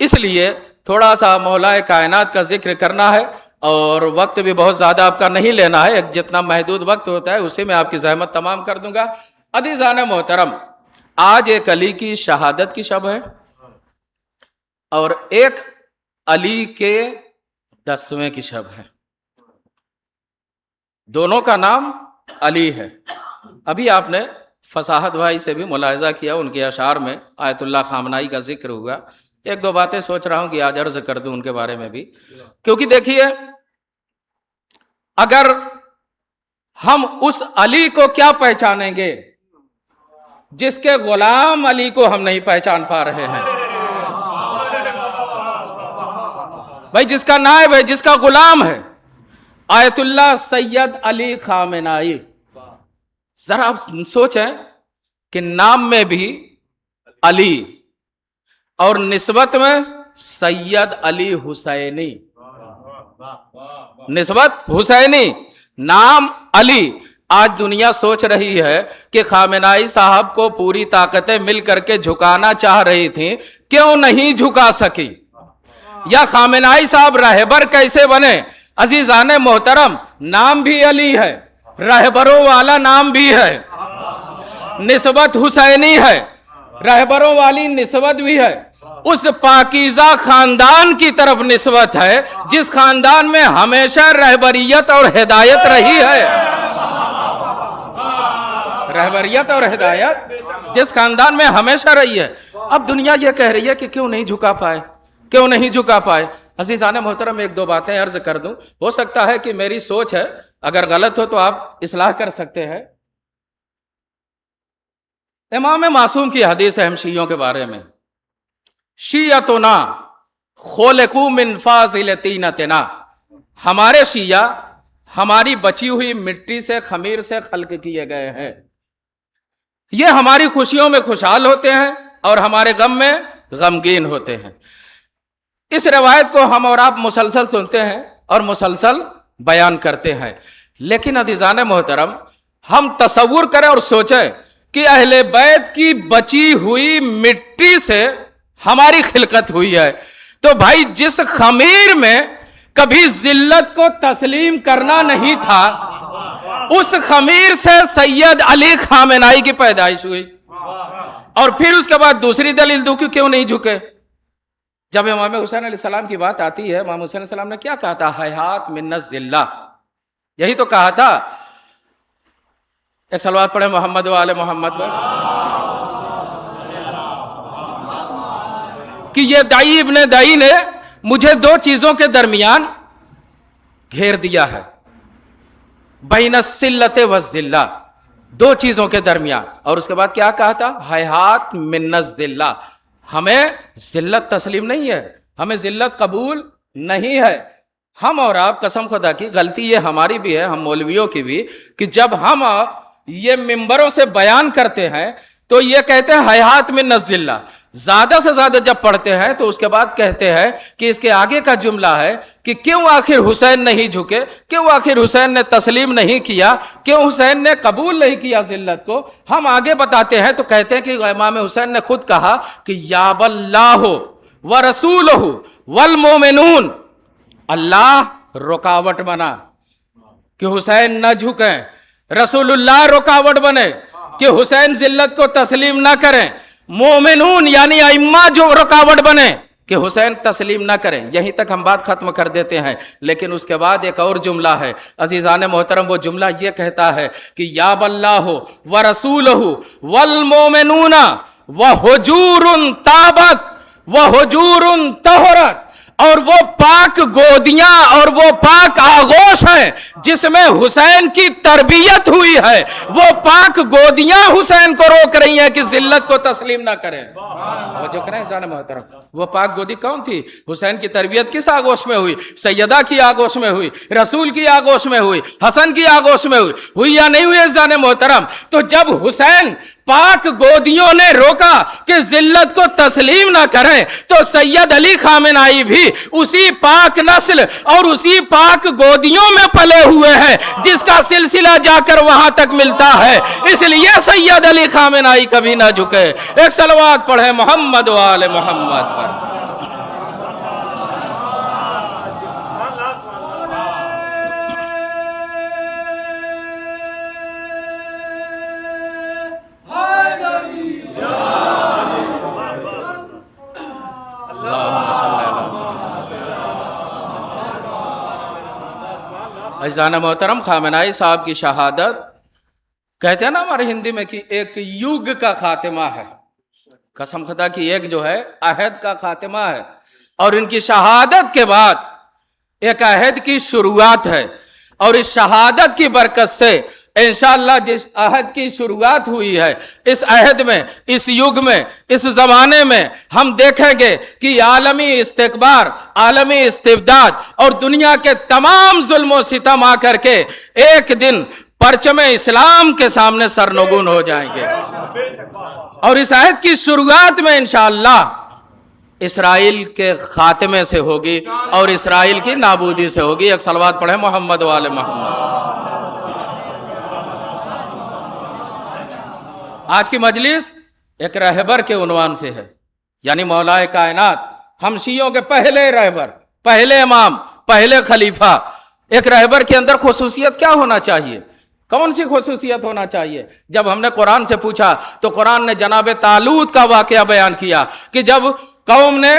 اس لیے تھوڑا سا مولا کائنات کا ذکر کرنا ہے، اور وقت بھی بہت زیادہ آپ کا نہیں لینا ہے، جتنا محدود وقت ہوتا ہے اسی میں آپ کی زحمت تمام کر دوں گا۔ عزیزان محترم، آج ایک علی کی شہادت کی شب ہے اور ایک علی کے 10ویں کی شب ہے، دونوں کا نام علی ہے۔ ابھی آپ نے فصاحت بھائی سے بھی ملاحظہ کیا، ان کے اشعار میں آیت اللہ خامنائی کا ذکر ہوا۔ ایک دو باتیں سوچ رہا ہوں کہ آج عرض کر دوں ان کے بارے میں بھی، کیونکہ دیکھیے اگر ہم اس علی کو کیا پہچانیں گے جس کے غلام علی کو ہم نہیں پہچان پا رہے ہیں؟ بھائی جس کا نائب ہے، جس کا غلام ہے، آیت اللہ سید علی خامنائی، ذرا آپ سوچیں کہ نام میں بھی علی اور نسبت میں سید علی حسینی، نسبت حسینی، نام علی۔ آج دنیا سوچ رہی ہے کہ خامنائی صاحب کو پوری طاقتیں مل کر کے جھکانا چاہ رہی تھیں، کیوں نہیں جھکا سکی؟ یا خامنائی صاحب رہبر کیسے بنے؟ عزیزان محترم، نام بھی علی ہے، رہبروں والا نام بھی ہے، نسبت حسینی ہے، رہبروں والی نسبت بھی ہے، اس پاکیزہ خاندان کی طرف نسبت ہے جس خاندان میں ہمیشہ رہبریت اور ہدایت رہی ہے، رہبریت اور ہدایت جس خاندان میں ہمیشہ رہی ہے۔ اب دنیا یہ کہہ رہی ہے کہ کیوں نہیں جھکا پائے، کیوں نہیں جھکا پائے؟ عزیزان محترم، ایک دو باتیں عرض کر دوں، ہو سکتا ہے کہ میری سوچ ہے، اگر غلط ہو تو آپ اصلاح کر سکتے ہیں۔ امام معصوم کی حدیث ہے ہم شیعوں کے بارے میں، شیعتنا خلقوا من فاضل طینتنا، ہمارے شیعہ ہماری بچی ہوئی مٹی سے، خمیر سے خلق کیے گئے ہیں، یہ ہماری خوشیوں میں خوشحال ہوتے ہیں اور ہمارے غم میں غمگین ہوتے ہیں۔ اس روایت کو ہم اور آپ مسلسل سنتے ہیں اور مسلسل بیان کرتے ہیں، لیکن عزیزان محترم ہم تصور کریں اور سوچیں کہ اہل بیت کی بچی ہوئی مٹی سے ہماری خلقت ہوئی ہے، تو بھائی جس خمیر میں کبھی ذلت کو تسلیم کرنا نہیں تھا، اس خمیر سے سید علی خامنائی کی پیدائش ہوئی۔ اور پھر اس کے بعد دوسری دلیل دوں کہ کیوں نہیں جھکے۔ جب امام حسین علیہ السلام کی بات آتی ہے، امام حسین علیہ السلام نے کیا کہا تھا؟ حیات من الذلہ، یہی تو کہا تھا۔ ایک صلوات پڑھیں محمد و آل محمد پر، کہ یہ دائی ابن دائی نے مجھے دو چیزوں کے درمیان گھیر دیا ہے، بین السلۃ والذلہ، دو چیزوں کے درمیان۔ اور اس کے بعد کیا کہا تھا؟ حیات من الذلہ، ہمیں ذلت تسلیم نہیں ہے، ہمیں ذلت قبول نہیں ہے۔ ہم اور آپ قسم خدا کی غلطی یہ ہماری بھی ہے، ہم مولویوں کی بھی، کہ جب ہم یہ ممبروں سے بیان کرتے ہیں تو یہ کہتے ہیں حیات من الذلہ، زیادہ سے زیادہ جب پڑھتے ہیں تو اس کے بعد کہتے ہیں کہ اس کے آگے کا جملہ ہے کہ کیوں آخر حسین نہیں جھکے، کیوں آخر حسین نے تسلیم نہیں کیا، کیوں حسین نے قبول نہیں کیا ذلت کو۔ ہم آگے بتاتے ہیں تو کہتے ہیں کہ امام حسین نے خود کہا کہ یاب اللہ ورسولہ والمومنون، اللہ رکاوٹ بنا کہ حسین نہ جھکیں، رسول اللہ رکاوٹ بنے کہ حسین ذلت کو تسلیم نہ کریں، مومنون یعنی ائمہ جو رکاوٹ بنے کہ حسین تسلیم نہ کریں۔ یہیں تک ہم بات ختم کر دیتے ہیں، لیکن اس کے بعد ایک اور جملہ ہے عزیزان محترم، وہ جملہ یہ کہتا ہے کہ یاب اللہ ورسولہ والمومنون وحجور تابت وحجور طہرت، اور وہ پاک گودیاں اور وہ پاک آغوش ہیں جس میں حسین کی تربیت ہوئی ہے، وہ پاک گودیاں حسین کو روک رہی ہیں کہ ذلت کو تسلیم نہ کریں۔ وہ جو کریں انسان محترم، وہ پاک گودی کون تھی؟ حسین کی تربیت کس آغوش میں ہوئی؟ سیدہ کی آغوش میں ہوئی، رسول کی آغوش میں ہوئی، حسن کی آغوش میں ہوئی یا نہیں ہوئی انسان محترم؟ تو جب حسین پاک گودیوں نے روکا کہ ذلت کو تسلیم نہ کریں، تو سید علی خامنائی بھی اسی پاک نسل اور اسی پاک گودیوں میں پلے ہوئے ہیں جس کا سلسلہ جا کر وہاں تک ملتا ہے۔ اس لیے سید علی خامنائی کبھی نہ جھکے۔ ایک صلوات پڑھیں محمد و آل محمد پر۔ عزیزان محترم، خامنہئی صاحب کی شہادت کہتے ہیں نا ہمارے ہندی میں کہ ایک یگ کا خاتمہ ہے، قسم خدا کی ایک جو ہے عہد کا خاتمہ ہے، اور ان کی شہادت کے بعد ایک عہد کی شروعات ہے، اور اس شہادت کی برکت سے انشاءاللہ جس عہد کی شروعات ہوئی ہے، اس عہد میں، اس یگ میں، اس زمانے میں ہم دیکھیں گے کہ عالمی استکبار، عالمی استبداد اور دنیا کے تمام ظلم و ستم آ کر کے ایک دن پرچم اسلام کے سامنے سرنگون ہو جائیں گے، اور اس عہد کی شروعات میں انشاءاللہ اسرائیل کے خاتمے سے ہوگی اور اسرائیل کی نابودی سے ہوگی۔ ایک صلوات پڑھیں محمد و آل محمد۔ آج کی مجلس ایک رہبر کے عنوان سے ہے، یعنی مولا کائنات، ہم شیعوں کے پہلے رہبر، پہلے امام، پہلے خلیفہ۔ ایک رہبر کے اندر خصوصیت کیا ہونا چاہیے؟ کون سی خصوصیت ہونا چاہیے؟ جب ہم نے قرآن سے پوچھا تو قرآن نے جناب طالوت کا واقعہ بیان کیا کہ جب قوم نے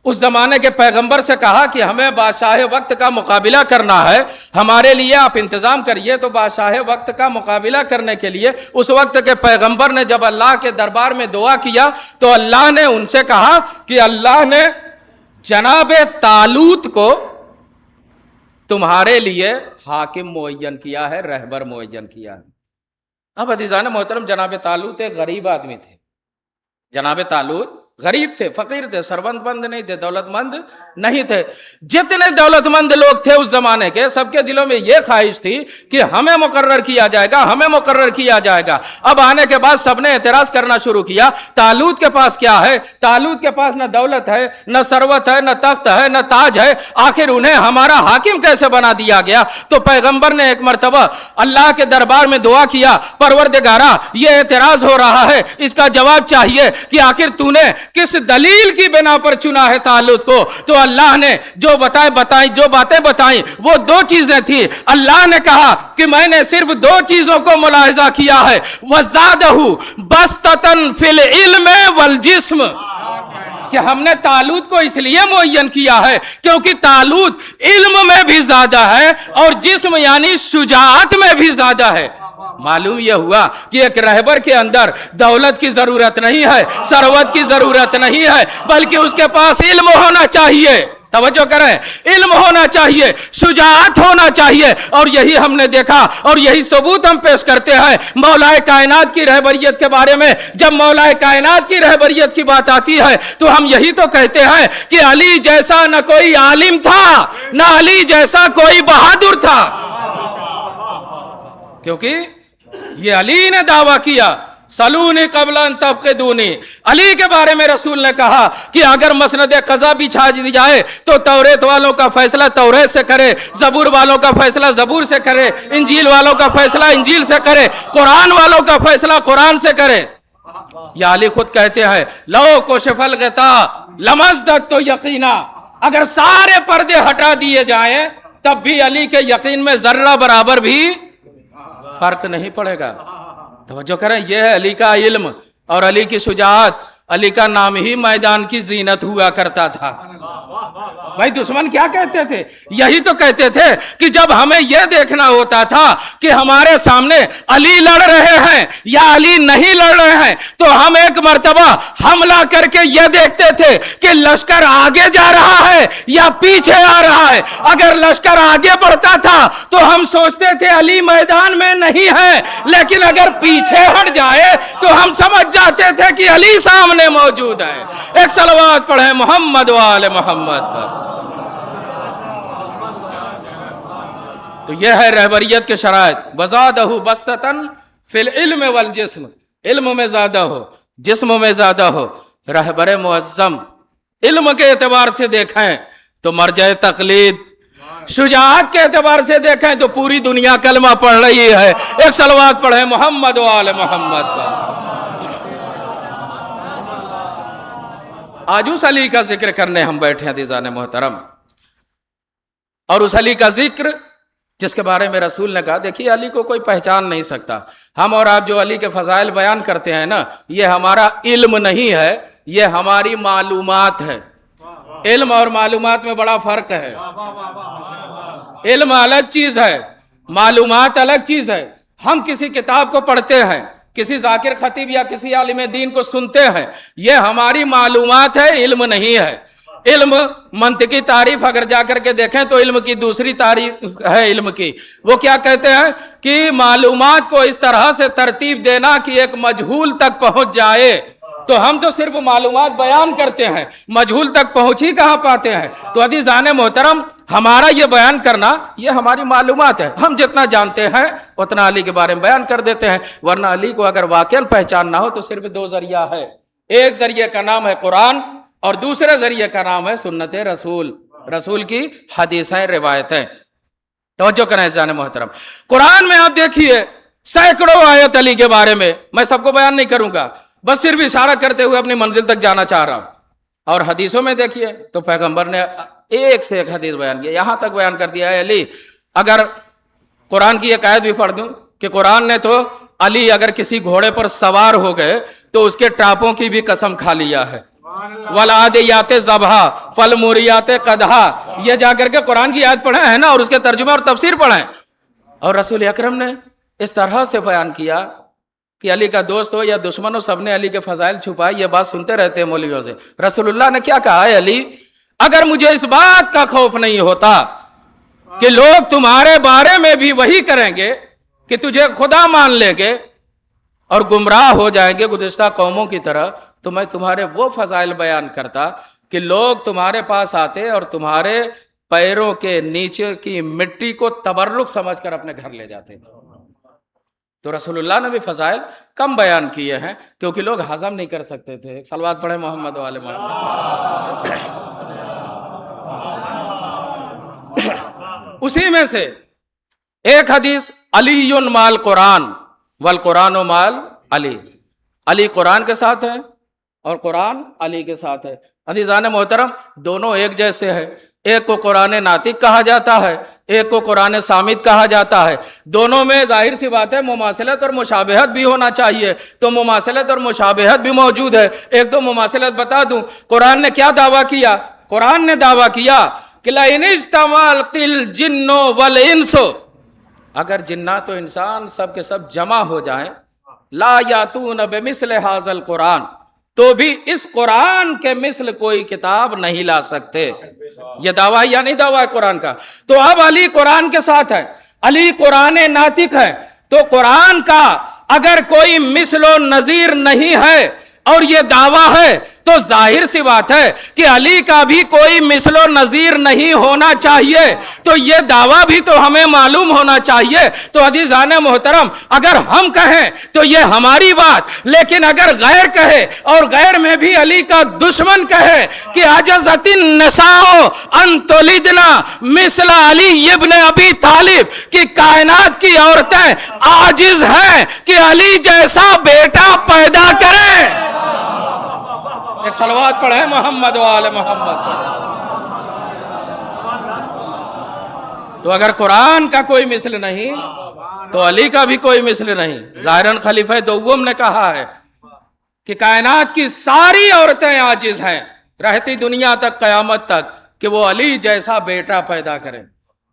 اس زمانے کے پیغمبر سے کہا کہ ہمیں بادشاہ وقت کا مقابلہ کرنا ہے، ہمارے لیے آپ انتظام کریے، تو بادشاہ وقت کا مقابلہ کرنے کے لیے اس وقت کے پیغمبر نے جب اللہ کے دربار میں دعا کیا تو اللہ نے ان سے کہا کہ اللہ نے جناب طالوت کو تمہارے لیے حاکم معین کیا ہے، رہبر معین کیا ہے۔ اب عزیزان محترم، جناب طالوت ایک غریب آدمی تھے، جناب طالوت غریب تھے، فقیر تھے، ثروت مند نہیں تھے، دولت مند نہیں تھے۔ جتنے دولت مند لوگ تھے اس زمانے کے، سب کے دلوں میں یہ خواہش تھی کہ ہمیں مقرر کیا جائے گا، ہمیں مقرر کیا جائے گا۔ اب آنے کے بعد سب نے اعتراض کرنا شروع کیا، طالوت کے پاس کیا ہے؟ طالوت کے پاس نہ دولت ہے، نہ ثروت ہے، نہ تخت ہے، نہ تاج ہے، آخر انہیں ہمارا حاکم کیسے بنا دیا گیا؟ تو پیغمبر نے ایک مرتبہ اللہ کے دربار میں دعا کیا، پروردگارا یہ اعتراض ہو رہا ہے، اس کا جواب چاہیے کہ آخر تو نے کس دلیل کی بنا پر چنا ہے طالوت کو؟ تو اللہ نے جو باتیں بتائیں وہ دو چیزیں تھی۔ اللہ نے کہا کہ میں نے صرف دو چیزوں کو ملاحظہ کیا ہے، وَزَادَهُ بَسْطَةً فِي الْعِلْمِ وَالْجِسْمِ، کہ ہم نے طالوت کو اس لیے معین کیا ہے کیونکہ طالوت علم میں بھی زیادہ ہے اور جسم یعنی شجاعت میں بھی زیادہ ہے۔ معلوم یہ ہوا کہ ایک رہبر کے اندر دولت کی ضرورت نہیں ہے، ثروت کی ضرورت نہیں ہے، بلکہ اس کے پاس علم ہونا چاہیے۔ توجہ کریں، علم ہونا چاہیے، شجاعت ہونا چاہیے، اور یہی ہم نے دیکھا اور یہی ثبوت ہم پیش کرتے ہیں مولا کائنات کی رہبریت کے بارے میں۔ جب مولا کائنات کی رہبریت کی بات آتی ہے تو ہم یہی تو کہتے ہیں کہ علی جیسا نہ کوئی عالم تھا، نہ علی جیسا کوئی بہادر تھا، کیونکہ یہ علی نے دعویٰ کیا، سلونی قبل ان تفقدونی۔ علی کے بارے میں رسول نے کہا کہ اگر مسند قضا بچھا دی جائے تو توریت والوں کا فیصلہ توریت سے کرے، زبور والوں کا فیصلہ زبور سے کرے، انجیل والوں کا فیصلہ انجیل سے کرے، قرآن والوں کا فیصلہ قرآن سے کرے۔ یا علی خود کہتے ہیں لو کشف الغطاء لمزددت یقینا، اگر سارے پردے ہٹا دیے جائیں تب بھی علی کے یقین میں ذرہ برابر بھی فرق نہیں پڑے گا۔ توجہ کریں، یہ ہے علی کا علم اور علی کی شجاعت۔ علی کا نام ہی میدان کی زینت ہوا کرتا تھا۔ بھائی دشمن کیا کہتے تھے؟ یہی تو کہتے تھے کہ جب ہمیں یہ دیکھنا ہوتا تھا کہ ہمارے سامنے علی لڑ رہے ہیں یا علی نہیں لڑ رہے ہیں تو ہم ایک مرتبہ حملہ کر کے یہ دیکھتے تھے کہ لشکر آگے جا رہا ہے یا پیچھے آ رہا ہے۔ اگر لشکر آگے بڑھتا تھا تو ہم سوچتے تھے علی میدان میں نہیں ہے، لیکن اگر پیچھے ہٹ جائے تو ہم سمجھ جاتے تھے کہ علی سامنے موجود ہے۔ ایک صلوات پڑھیں محمد و آل محمد پر۔ تو یہ ہے رہبریت کے شرائط، وَزَادَهُ بَسْطَةً فِي الْعِلْمِ وَالْجِسْمِ، علم میں زیادہ ہو، جسم میں زیادہ ہو۔ رہبر معظم علم کے اعتبار سے دیکھیں تو مرجع تقلید، شجاعت کے اعتبار سے دیکھیں تو پوری دنیا کلمہ پڑھ رہی ہے۔ ایک صلوات پڑھیں محمد و آل محمد پر۔ آج اس علی کا ذکر کرنے ہم بیٹھے ہیں عزیزان محترم، اور اس علی کا ذکر جس کے بارے میں رسول نے کہا، دیکھیے علی کو کوئی پہچان نہیں سکتا۔ ہم اور آپ جو علی کے فضائل بیان کرتے ہیں نا، یہ ہمارا علم نہیں ہے، یہ ہماری معلومات ہے۔ علم اور معلومات میں بڑا فرق ہے. علم الگ چیز ہے، معلومات الگ چیز ہے. ہم کسی کتاب کو پڑھتے ہیں، کسی ذاکر خطیب یا کسی عالم دین کو سنتے ہیں، یہ ہماری معلومات ہے، علم نہیں ہے. علم منطقی تعریف اگر جا کر کے دیکھیں تو علم کی دوسری تعریف ہے. علم کی وہ کیا کہتے ہیں کہ معلومات کو اس طرح سے ترتیب دینا کہ ایک مجہول تک پہنچ جائے. تو ہم تو صرف معلومات بیان کرتے ہیں، مجہول تک پہنچ ہی کہاں پاتے ہیں. تو عزیزان محترم، ہمارا یہ بیان کرنا یہ ہماری معلومات ہے. ہم جتنا جانتے ہیں اتنا علی کے بارے میں بیان کر دیتے ہیں، ورنہ علی کو اگر واقعاً پہچاننا ہو تو صرف دو ذریعہ ہے. ایک ذریعے کا نام ہے قرآن اور دوسرے ذریعے کا نام ہے سنت رسول، رسول کی حدیثیں، روایتیں. توجہ کریں عزیزان محترم، قرآن میں آپ دیکھیے سینکڑوں آیت علی کے بارے میں. میں سب کو بیان نہیں کروں گا، بس صرف اشارہ کرتے ہوئے اپنی منزل تک جانا چاہ رہا ہوں. اور حدیثوں میں دیکھیے تو پیغمبر نے ایک سے ایک حدیث بیان کیا، یہاں تک بیان کر دیا ہے علی. اگر قرآن کی ایک آیت بھی پڑھ دوں کہ قرآن نے تو علی اگر کسی گھوڑے پر سوار ہو گئے تو اس کے ٹاپوں کی بھی قسم کھا لیا ہے. والعادیات ضبحا فالموریات قدحا، یہ جا کر کے قرآن کی آیت پڑھیں ہے نا، اور اس کے ترجمہ اور تفسیر پڑھیں. اور رسول اکرم نے اس طرح سے بیان کیا کہ علی کا دوست ہو یا دشمن ہو، سب نے علی کے فضائل چھپائے. یہ بات سنتے رہتے ہیں مولویوں سے. رسول اللہ نے کیا کہا ہے، علی اگر مجھے اس بات کا خوف نہیں ہوتا کہ لوگ تمہارے بارے میں بھی وہی کریں گے کہ تجھے خدا مان لیں گے اور گمراہ ہو جائیں گے گزشتہ قوموں کی طرح، تو میں تمہارے وہ فضائل بیان کرتا کہ لوگ تمہارے پاس آتے اور تمہارے پیروں کے نیچے کی مٹی کو تبرک سمجھ کر اپنے گھر لے جاتے. تو رسول اللہ نے بھی فضائل کم بیان کیے ہیں کیونکہ لوگ ہضم نہیں کر سکتے تھے. صلوات پڑھیں محمد و آل محمد. اسی میں سے ایک حدیث، علی مال قرآن والقرآن مال علی. علی قرآن کے ساتھ ہے اور قرآن علی کے ساتھ ہے. عزیزان محترم، دونوں ایک جیسے ہیں. ایک کو قرآن ناطق کہا جاتا ہے، ایک کو قرآن صامت کہا جاتا ہے. دونوں میں ظاہر سی بات ہے مماثلت اور مشابہت بھی ہونا چاہیے، تو مماثلت اور مشابہت بھی موجود ہے. ایک دو مماثلت بتا دوں. قرآن نے کیا دعویٰ کیا؟ قرآن نے دعویٰ کیا کہ لَإِنِ اجْتَمَعَتِ الْجِنُّ وَالْإِنسُ، اگر جنات و انسان سب کے سب جمع ہو جائیں، لا یاتون بمثل ھذا القرآن، تو بھی اس قرآن کے مثل کوئی کتاب نہیں لا سکتے. یہ دعویٰ یا نہیں دعویٰ ہے قرآن کا؟ تو اب علی قرآن کے ساتھ ہے، علی قرآن ناطق ہے. تو قرآن کا اگر کوئی مثل و نظیر نہیں ہے اور یہ دعویٰ ہے تو ظاہر سی بات ہے کہ علی کا بھی کوئی مثل و نظیر نہیں ہونا چاہیے. تو یہ دعویٰ بھی تو ہمیں معلوم ہونا چاہیے. تو عزیزان محترم، اگر ہم کہیں تو یہ ہماری بات، لیکن اگر غیر کہے اور غیر میں بھی علی کا دشمن کہے کہ عجزت النساء ان تلدنا مثل علی ابن ابی طالب، کہ کائنات کی عورتیں عاجز ہیں کہ علی جیسا بیٹا پیدا کریں. ایک صلوات پڑھیں محمد و آل محمد. تو اگر قرآن کا کوئی مثل نہیں تو علی کا بھی کوئی مثل نہیں. ظاہراً خلیفہ دوم نے کہا ہے کہ کائنات کی ساری عورتیں عاجز ہیں رہتی دنیا تک، قیامت تک، کہ وہ علی جیسا بیٹا پیدا کریں.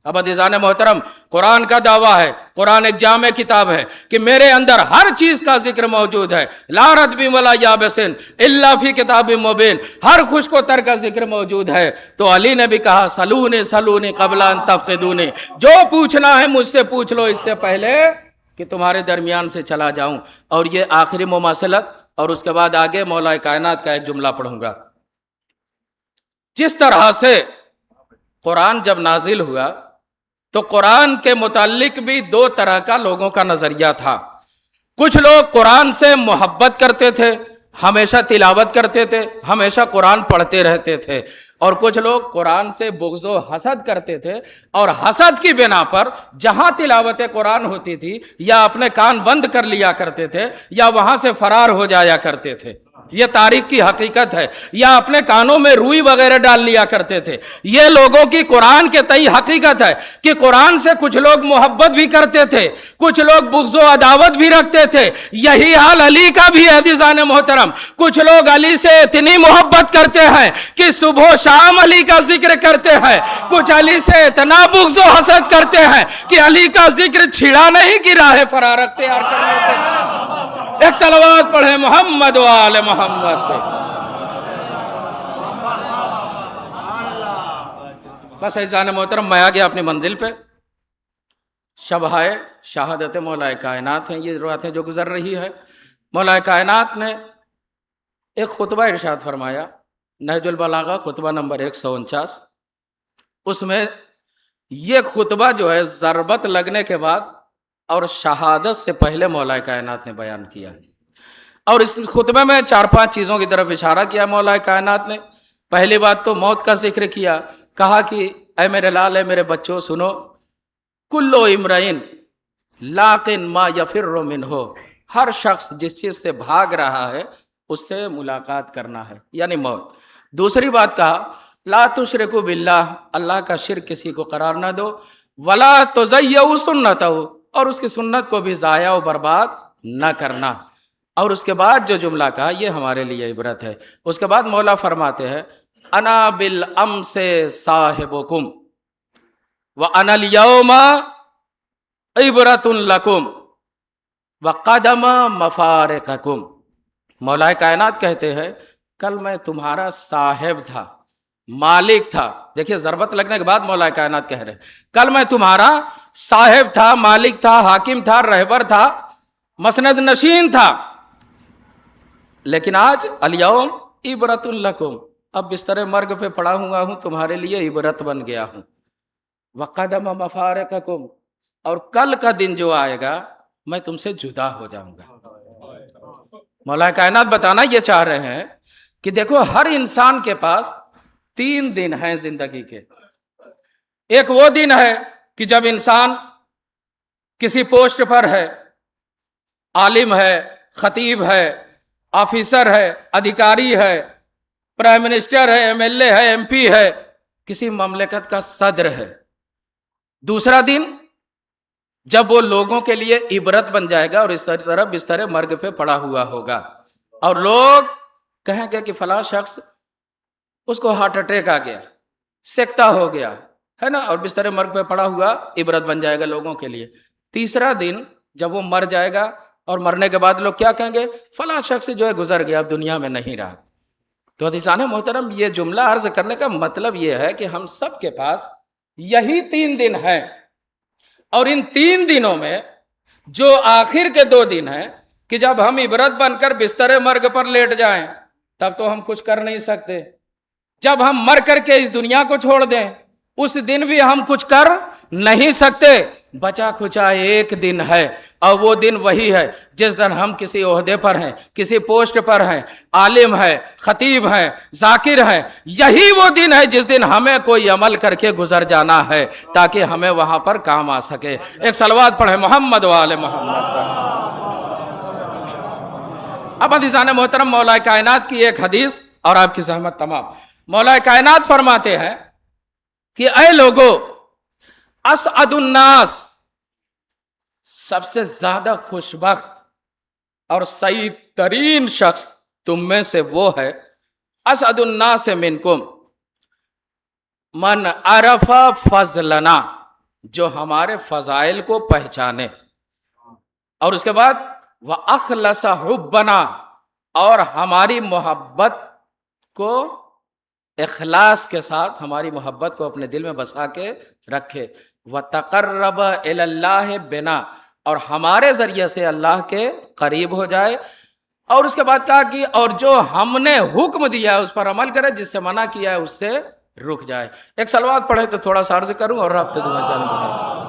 اب عزیزان محترم، قرآن کا دعویٰ ہے، قرآن ایک جامع کتاب ہے کہ میرے اندر ہر چیز کا ذکر موجود ہے. لا رطب ولا یابس الا فی کتاب مبین، ہر خشک و تر کا ذکر موجود ہے. تو علی نے بھی کہا سلونی سلونی قبل ان تفقدونی، جو پوچھنا ہے مجھ سے پوچھ لو اس سے پہلے کہ تمہارے درمیان سے چلا جاؤں. اور یہ آخری مماثلت، اور اس کے بعد آگے مولا کائنات کا ایک جملہ پڑھوں گا. جس طرح سے قرآن جب نازل ہوا تو قرآن کے متعلق بھی دو طرح کا لوگوں کا نظریہ تھا. کچھ لوگ قرآن سے محبت کرتے تھے، ہمیشہ تلاوت کرتے تھے، ہمیشہ قرآن پڑھتے رہتے تھے. اور کچھ لوگ قرآن سے بغض و حسد کرتے تھے، اور حسد کی بنا پر جہاں تلاوت قرآن ہوتی تھی یا اپنے کان بند کر لیا کرتے تھے یا وہاں سے فرار ہو جایا کرتے تھے. یہ تاریخ کی حقیقت ہے. یا اپنے کانوں میں روئی وغیرہ ڈال لیا کرتے تھے. یہ لوگوں کی قرآن کے تئیں حقیقت ہے کہ قرآن سے کچھ لوگ محبت بھی کرتے تھے, کچھ لوگ بغض و عداوت بھی رکھتے تھے. یہی حال علی کا بھی ہے عزیزان محترم. کچھ لوگ علی سے اتنی محبت کرتے ہیں کہ صبح و شام علی کا ذکر کرتے ہیں, کچھ علی سے اتنا بغض و حسد کرتے ہیں کہ علی کا ذکر چھڑا نہیں کہ راہ فرار اختیار کر لیتے ہیں. ایک صلوات پڑھیں محمد و آل محمد پہ. بس عزیزان محترم میں آ گیا اپنی منزل پہ. شبہ شہادت مولا کائنات ہیں یہ روایتیں جو گزر رہی ہے. مولا کائنات نے ایک خطبہ ارشاد فرمایا, نہج البلاغہ خطبہ نمبر 149. اس میں یہ خطبہ جو ہے ضربت لگنے کے بعد اور شہادت سے پہلے مولا کائنات نے بیان کیا ہے. اور اس خطبے میں 4-5 چیزوں کی طرف اشارہ کیا مولا کائنات نے. پہلی بات تو موت کا ذکر کیا, کہا کہ اے میرے لال, اے میرے بچوں سنو, کلو امرئن لاقن ما یفر منہ, ہر شخص جس چیز سے بھاگ رہا ہے اس سے ملاقات کرنا ہے, یعنی موت. دوسری بات کہا لا تشرکوا باللہ, اللہ کا شرک کسی کو قرار نہ دو, ولا تضیعوا سنتہ, اور اس کی سنت کو بھی ضائع و برباد نہ کرنا. اور اس کے بعد جو جملہ کہا یہ ہمارے لیے عبرت ہے. اس کے بعد مولا فرماتے ہیں انا بالامس صاحبکم وانا اليوم عبرۃ لکم وقدم مفارقکم. مولا کائنات کہتے ہیں کل میں تمہارا صاحب تھا, مالک تھا. دیکھیے ضربت لگنے کے بعد مولا کائنات کہہ رہے ہیں کل میں تمہارا صاحب تھا, مالک تھا, حاکم تھا, رہبر تھا, مسند نشین تھا, لیکن آج الیوم عبرۃ لکم, اب بستر مرگ پہ پڑا ہوا ہوں, تمہارے لیے عبرت بن گیا ہوں. وقدم مفارقکم, اور کل کا دن جو آئے گا میں تم سے جدا ہو جاؤں گا. مولا کائنات بتانا یہ چاہ رہے ہیں کہ دیکھو ہر انسان کے پاس 3 دن ہیں زندگی کے. ایک وہ دن ہے کہ جب انسان کسی پوسٹ پر ہے, عالم ہے, خطیب ہے, آفیسر ہے, ادھیکاری ہے, پرائم منسٹر ہے, ایم ایل اے ہے, ایم پی ہے, کسی مملکت کا صدر ہے. دوسرا دن جب وہ لوگوں کے لیے عبرت بن جائے گا اور اس طرح بستر مرگ پہ پڑا ہوا ہوگا اور لوگ کہیں گے کہ فلاں شخص اس کو ہارٹ اٹیک آ گیا, سکتہ ہو گیا ہے نا, اور بستر مرگ پہ پڑا ہوا عبرت بن جائے گا لوگوں کے لیے. تیسرا دن جب وہ مر جائے گا اور مرنے کے بعد لوگ کیا کہیں گے, فلاں شخص جو ہے گزر گیا, اب دنیا میں نہیں رہا. تو عزیزان محترم یہ جملہ عرض کرنے کا مطلب یہ ہے کہ ہم سب کے پاس یہی 3 دن ہیں, اور ان 3 دنوں میں جو آخر کے 2 دن ہیں کہ جب ہم عبرت بن کر بستر مرگ پر لیٹ جائیں تب تو ہم کچھ کر نہیں سکتے. جب ہم مر کر کے اس دنیا کو چھوڑ دیں اس دن بھی ہم کچھ کر نہیں سکتے. بچا کھچا ایک دن ہے, اور وہ دن وہی ہے جس دن ہم کسی عہدے پر ہیں, کسی پوسٹ پر ہیں, عالم ہے, خطیب ہیں, ذاکر ہیں. یہی وہ دن ہے جس دن ہمیں کوئی عمل کر کے گزر جانا ہے تاکہ ہمیں وہاں پر کام آ سکے. ایک صلوات پڑھیں محمد و آل محمد. اب عزیزان محترم مولا کائنات کی ایک حدیث اور آپ کی زحمت تمام. مولا کائنات فرماتے ہیں کہ اے لوگو, اسعد الناس, سب سے زیادہ خوشبخت اور سعید ترین شخص تم میں سے وہ ہے, اسعد الناس منکم من عرف فضلنا, جو ہمارے فضائل کو پہچانے. اور اس کے بعد وَأَخْلَصَ حُبَّنَا, اور ہماری محبت کو اخلاص کے ساتھ ہماری محبت کو اپنے دل میں بسا کے رکھے. وَتَقَرَّبَ إِلَى اللَّهِ بِنَا, اور ہمارے ذریعے سے اللہ کے قریب ہو جائے. اور اس کے بعد کہا کہ اور جو ہم نے حکم دیا ہے اس پر عمل کرے, جس سے منع کیا ہے اس سے رک جائے. ایک صلوات پڑھے تو تھوڑا سا عرض کروں اور رابطے دعا جانب.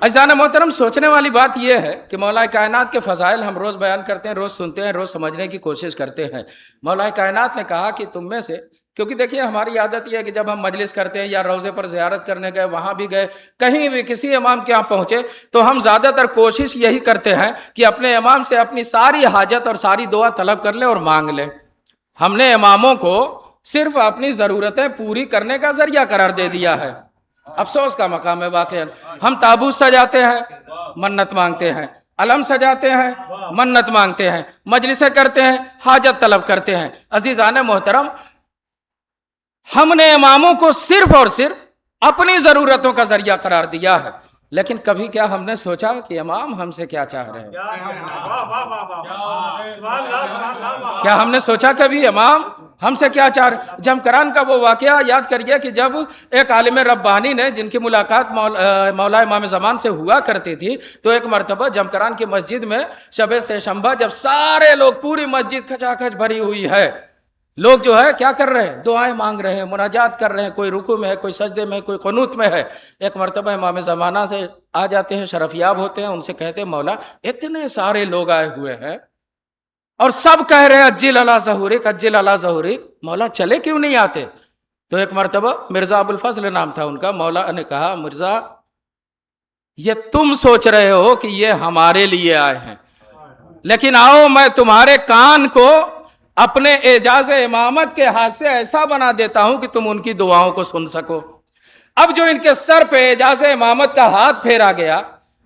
عزیزان محترم, سوچنے والی بات یہ ہے کہ مولا کائنات کے فضائل ہم روز بیان کرتے ہیں, روز سنتے ہیں, روز سمجھنے کی کوشش کرتے ہیں. مولا کائنات نے کہا کہ تم میں سے کیونکہ دیکھیے ہماری عادت یہ ہے کہ جب ہم مجلس کرتے ہیں یا روضے پر زیارت کرنے گئے، وہاں بھی گئے، کہیں بھی کسی امام کے یہاں پہنچے، تو ہم زیادہ تر کوشش یہی کرتے ہیں کہ اپنے امام سے اپنی ساری حاجت اور ساری دعا طلب کر لیں اور مانگ لیں۔ ہم نے اماموں کو صرف اپنی ضرورتیں پوری کرنے کا ذریعہ قرار دے دیا ہے۔ افسوس کا مقام ہے واقعا۔ ہم تابوت سجاتے ہیں، منت مانگتے ہیں، علم سجاتے ہیں، منت مانگتے ہیں، مجلسیں کرتے ہیں، حاجت طلب کرتے ہیں۔ عزیزان محترم، ہم نے اماموں کو صرف اور صرف اپنی ضرورتوں کا ذریعہ قرار دیا ہے، لیکن کبھی کیا ہم نے سوچا کہ امام ہم سے کیا چاہ رہے ہیں؟ کیا ہم نے سوچا کبھی امام ہم سے کیا چاہ رہے ہیں؟ جمکران کا وہ واقعہ یاد کریے کہ جب ایک عالم ربانی نے، جن کی ملاقات مولا امام زمان سے ہوا کرتی تھی، تو ایک مرتبہ جمکران کی مسجد میں شب سے شنبہ جب سارے لوگ، پوری مسجد کھچا کھچ بھری ہوئی ہے، لوگ جو ہے کیا کر رہے ہیں؟ دعائیں مانگ رہے ہیں، مناجات کر رہے ہیں، کوئی رکوع میں ہے، کوئی سجدے میں ہے، کوئی قنوت میں ہے۔ ایک مرتبہ امام زمانہ سے آ جاتے ہیں، شرفیاب ہوتے ہیں، ان سے کہتے ہیں مولا اتنے سارے لوگ آئے ہوئے ہیں اور سب کہہ رہے ہیں عجل علی ظہورک، عجل علی ظہورک، مولا چلے کیوں نہیں آتے؟ تو ایک مرتبہ مرزا ابوالفضل نام تھا ان کا، مولا نے کہا مرزا یہ تم سوچ رہے ہو کہ یہ ہمارے لیے آئے ہیں، لیکن آؤ میں تمہارے کان کو اپنے اعجاز امامت کے ہاتھ سے ایسا بنا دیتا ہوں کہ تم ان کی دعاؤں کو سن سکو۔ اب جو ان کے سر پہ اعجاز امامت کا ہاتھ پھیرا گیا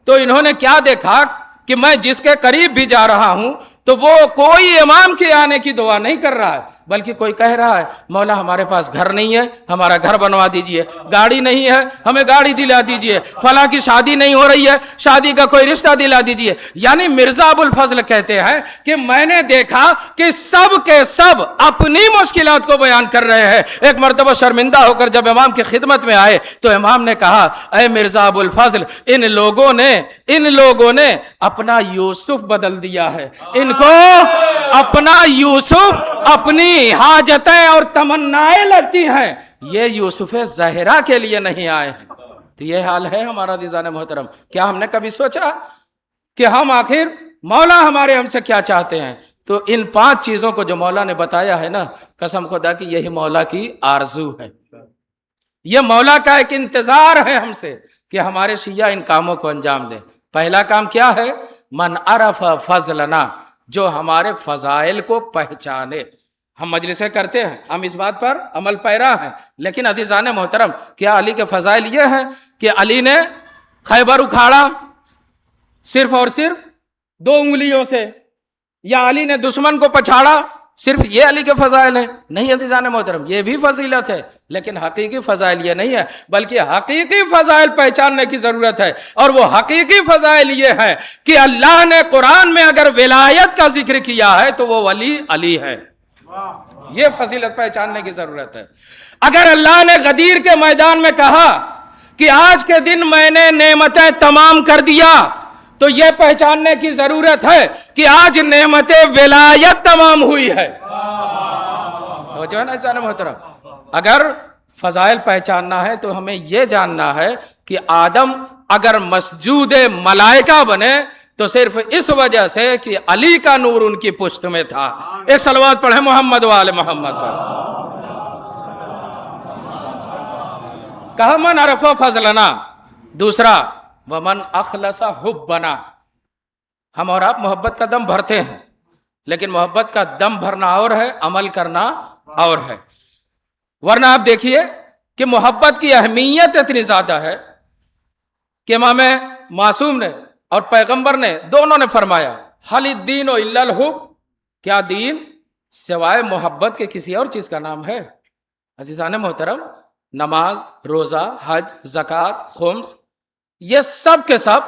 تو انہوں نے کیا دیکھا کہ میں جس کے قریب بھی جا رہا ہوں تو وہ کوئی امام کے آنے کی دعا نہیں کر رہا ہے، بلکہ کوئی کہہ رہا ہے مولا ہمارے پاس گھر نہیں ہے، ہمارا گھر بنوا دیجئے، گاڑی نہیں ہے، ہمیں گاڑی دلا دیجئے، فلاں کی شادی نہیں ہو رہی ہے، شادی کا کوئی رشتہ دلا دیجئے۔ یعنی مرزا ابوالفضل کہتے ہیں کہ میں نے دیکھا کہ سب کے سب اپنی مشکلات کو بیان کر رہے ہیں۔ ایک مرتبہ شرمندہ ہو کر جب امام کی خدمت میں آئے تو امام نے کہا اے مرزا ابوالفضل، ان لوگوں نے اپنا یوسف بدل دیا ہے، ان کو اپنا یوسف اپنی حاجتیں اور تمنائیں لگتی ہیں، یہ یوسف زہرا کے لیے نہیں آئے ہیں۔ تو یہ حال ہے ہمارا عزیزان محترم۔ کیا ہم نے کبھی سوچا کہ ہم آخر مولا ہمارے ہم سے کیا چاہتے ہیں؟ تو ان 5 چیزوں کو جو مولا نے بتایا ہے نا، قسم خدا کی یہی مولا کی آرزو ہے، یہ مولا کا ایک انتظار ہے ہم سے کہ ہمارے شیعہ ان کاموں کو انجام دیں۔ پہلا کام کیا ہے؟ من عرف فضلنا، جو ہمارے فضائل کو پہچانے۔ ہم مجلسیں کرتے ہیں، ہم اس بات پر عمل پیرا ہیں، لیکن عزیزان محترم کیا علی کے فضائل یہ ہیں کہ علی نے خیبر اکھاڑا صرف اور صرف 2 انگلیوں سے، یا علی نے دشمن کو پچھاڑا، صرف یہ علی کے فضائل ہیں؟ نہیں عزیزان محترم، یہ بھی فضیلت ہے، لیکن حقیقی فضائل یہ نہیں ہے، بلکہ حقیقی فضائل پہچاننے کی ضرورت ہے۔ اور وہ حقیقی فضائل یہ ہے کہ اللہ نے قرآن میں اگر ولایت کا ذکر کیا ہے تو وہ ولی علی ہے، یہ فضیلت پہچاننے کی ضرورت ہے۔ اگر اللہ نے غدیر کے میدان میں کہا کہ آج کے دن میں نے نعمتیں تمام کر دیا، تو یہ پہچاننے کی ضرورت ہے کہ آج نعمت ولایت تمام ہوئی ہے۔ تو جو ہے نا عزیزان محترم، اگر فضائل پہچاننا ہے تو ہمیں یہ جاننا ہے کہ آدم اگر مسجود ملائکہ بنے تو صرف اس وجہ سے کہ علی کا نور ان کی پشت میں تھا۔ ایک صلوات پڑھیں محمد و آل محمد پر۔ کہا من عرف فضلنا، دوسرا ومن اخلص حبنا، ہم اور آپ محبت کا دم بھرتے ہیں، لیکن محبت کا دم بھرنا اور ہے، عمل کرنا اور ہے۔ ورنہ آپ دیکھیے کہ محبت کی اہمیت اتنی زیادہ ہے کہ امام معصوم نے اور پیغمبر نے دونوں نے فرمایا حل الدین الا الحب، کیا دین سوائے محبت کے کسی اور چیز کا نام ہے؟ عزیزان محترم، نماز، روزہ، حج، زکوٰۃ، خمس، یہ سب کے سب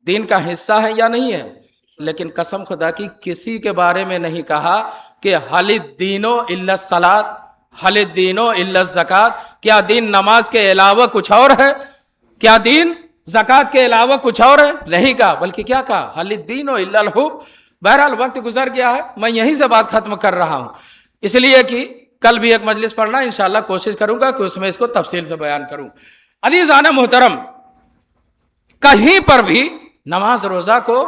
دین کا حصہ ہے یا نہیں ہے؟ لیکن قسم خدا کی کسی کے بارے میں نہیں کہا کہ حل الدین الا الصلاۃ، حل الدین الا الزکوٰۃ، کیا دین نماز کے علاوہ کچھ اور ہے؟ کیا دین زکوٰۃ کے علاوہ کچھ اور ہے؟ نہیں کہا، بلکہ کیا کہا؟ حل الدین الا الحب۔ بہرحال وقت گزر گیا ہے، میں یہیں سے بات ختم کر رہا ہوں، اس لیے کہ کل بھی ایک مجلس پڑھنا، انشاءاللہ کوشش کروں گا کہ اس میں اس کو تفصیل سے بیان کروں۔ عزیزان محترم، کہیں پر بھی نماز روزہ کو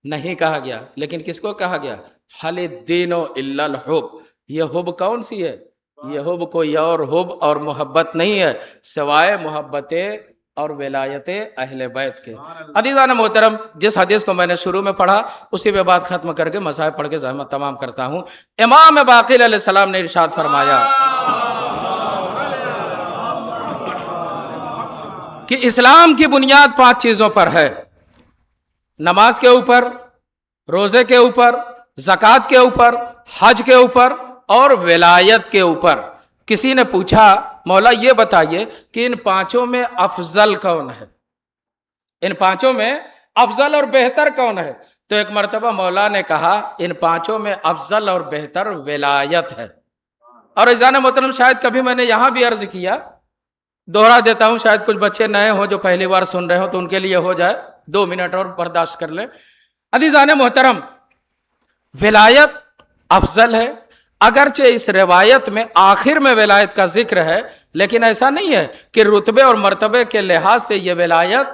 نہیں کہا گیا، لیکن کس کو کہا گیا؟ حل الدین الا الحب۔ یہ حب کون سی ہے؟ یہ حب کوئی اور حب اور محبت نہیں ہے سوائے محبت اور ولایت اہل بیت کے۔ عزیزان محترم، جس حدیث کو میں نے شروع میں پڑھا اسی پہ بات ختم کر کے مصائب پڑھ کے زحمت تمام کرتا ہوں۔ امام باقر علیہ السلام نے ارشاد فرمایا کہ اسلام کی بنیاد 5 چیزوں پر ہے، نماز کے اوپر، روزے کے اوپر، زکوٰۃ کے اوپر، حج کے اوپر اور ولایت کے اوپر۔ کسی نے پوچھا مولا یہ بتائیے کہ ان 5 میں افضل کون ہے، ان 5 میں افضل اور بہتر کون ہے؟ تو ایک مرتبہ مولا نے کہا ان 5 میں افضل اور بہتر ولایت ہے۔ اور عزیزان محترم، شاید کبھی میں نے یہاں بھی عرض کیا، دوہرا دیتا ہوں، شاید کچھ بچے نئے ہوں جو پہلی بار سن رہے ہوں تو ان کے لیے ہو جائے، 2 منٹ اور برداشت کر لیں۔ عزیزان محترم، ولایت افضل ہے، اگرچہ اس روایت میں آخر میں ولایت کا ذکر ہے، لیکن ایسا نہیں ہے کہ رتبے اور مرتبے کے لحاظ سے یہ ولایت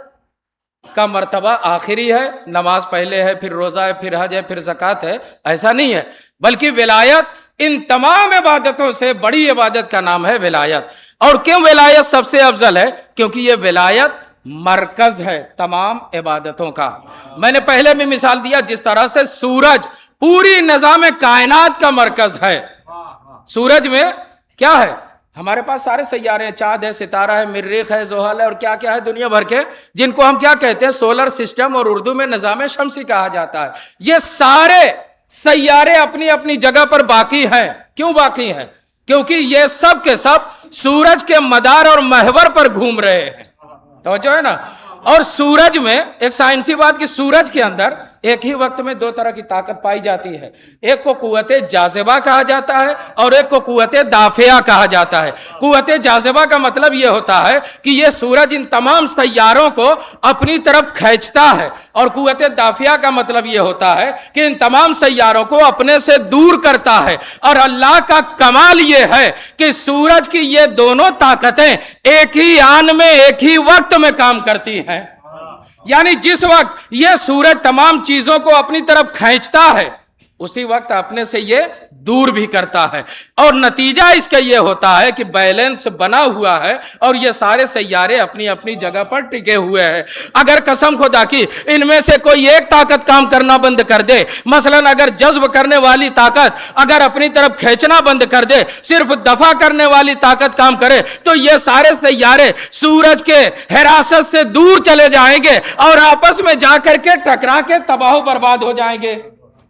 کا مرتبہ آخری ہے، نماز پہلے ہے، پھر روزہ ہے، پھر حج ہے، پھر زکوٰۃ ہے، ایسا نہیں ہے، بلکہ ولایت ان تمام عبادتوں سے بڑی عبادت کا نام ہے ولایت۔ اور کیوں ولایت سب سے افضل ہے؟ کیونکہ یہ ولایت مرکز ہے تمام عبادتوں کا۔ میں نے پہلے بھی مثال دیا، جس طرح سے سورج پوری نظام کائنات کا مرکز ہے۔ سورج میں کیا ہے؟ ہمارے پاس سارے سیارے ہیں، چاند ہے، ستارہ ہے، مریخ ہے، زحل ہے، اور کیا کیا ہے دنیا بھر کے، جن کو ہم کیا کہتے ہیں؟ سولر سسٹم، اور اردو میں نظام شمسی کہا جاتا ہے۔ یہ سارے سیارے اپنی اپنی جگہ پر باقی ہیں۔ کیوں باقی ہیں؟ کیونکہ یہ سب کے سب سورج کے مدار اور محور پر گھوم رہے ہیں۔ توجہ ہے نا؟ اور سورج میں ایک سائنسی بات کہ سورج کے اندر ایک ہی وقت میں 2 طرح کی طاقت پائی جاتی ہے، ایک کو قوت جاذبہ کہا جاتا ہے اور ایک کو قوت دافعہ کہا جاتا ہے۔ قوت جاذبہ کا مطلب یہ ہوتا ہے کہ یہ سورج ان تمام سیاروں کو اپنی طرف کھینچتا ہے، اور قوت دافعہ کا مطلب یہ ہوتا ہے کہ ان تمام سیاروں کو اپنے سے دور کرتا ہے۔ اور اللہ کا کمال یہ ہے کہ سورج کی یہ دونوں طاقتیں ایک ہی آن میں ایک ہی وقت میں کام کرتی ہیں، یعنی جس وقت یہ سورج تمام چیزوں کو اپنی طرف کھینچتا ہے اسی وقت اپنے سے یہ دور بھی کرتا ہے، اور نتیجہ اس کا یہ ہوتا ہے کہ بیلنس بنا ہوا ہے اور یہ سارے سیارے اپنی اپنی جگہ پر ٹکے ہوئے ہیں۔ اگر قسم خدا کی ان میں سے کوئی ایک طاقت کام کرنا بند کر دے، مثلا اگر جذب کرنے والی طاقت اگر اپنی طرف کھینچنا بند کر دے، صرف دفع کرنے والی طاقت کام کرے، تو یہ سارے سیارے سورج کے حراست سے دور چلے جائیں گے اور آپس میں جا کر کے ٹکرا کے تباہ و برباد ہو جائیں گے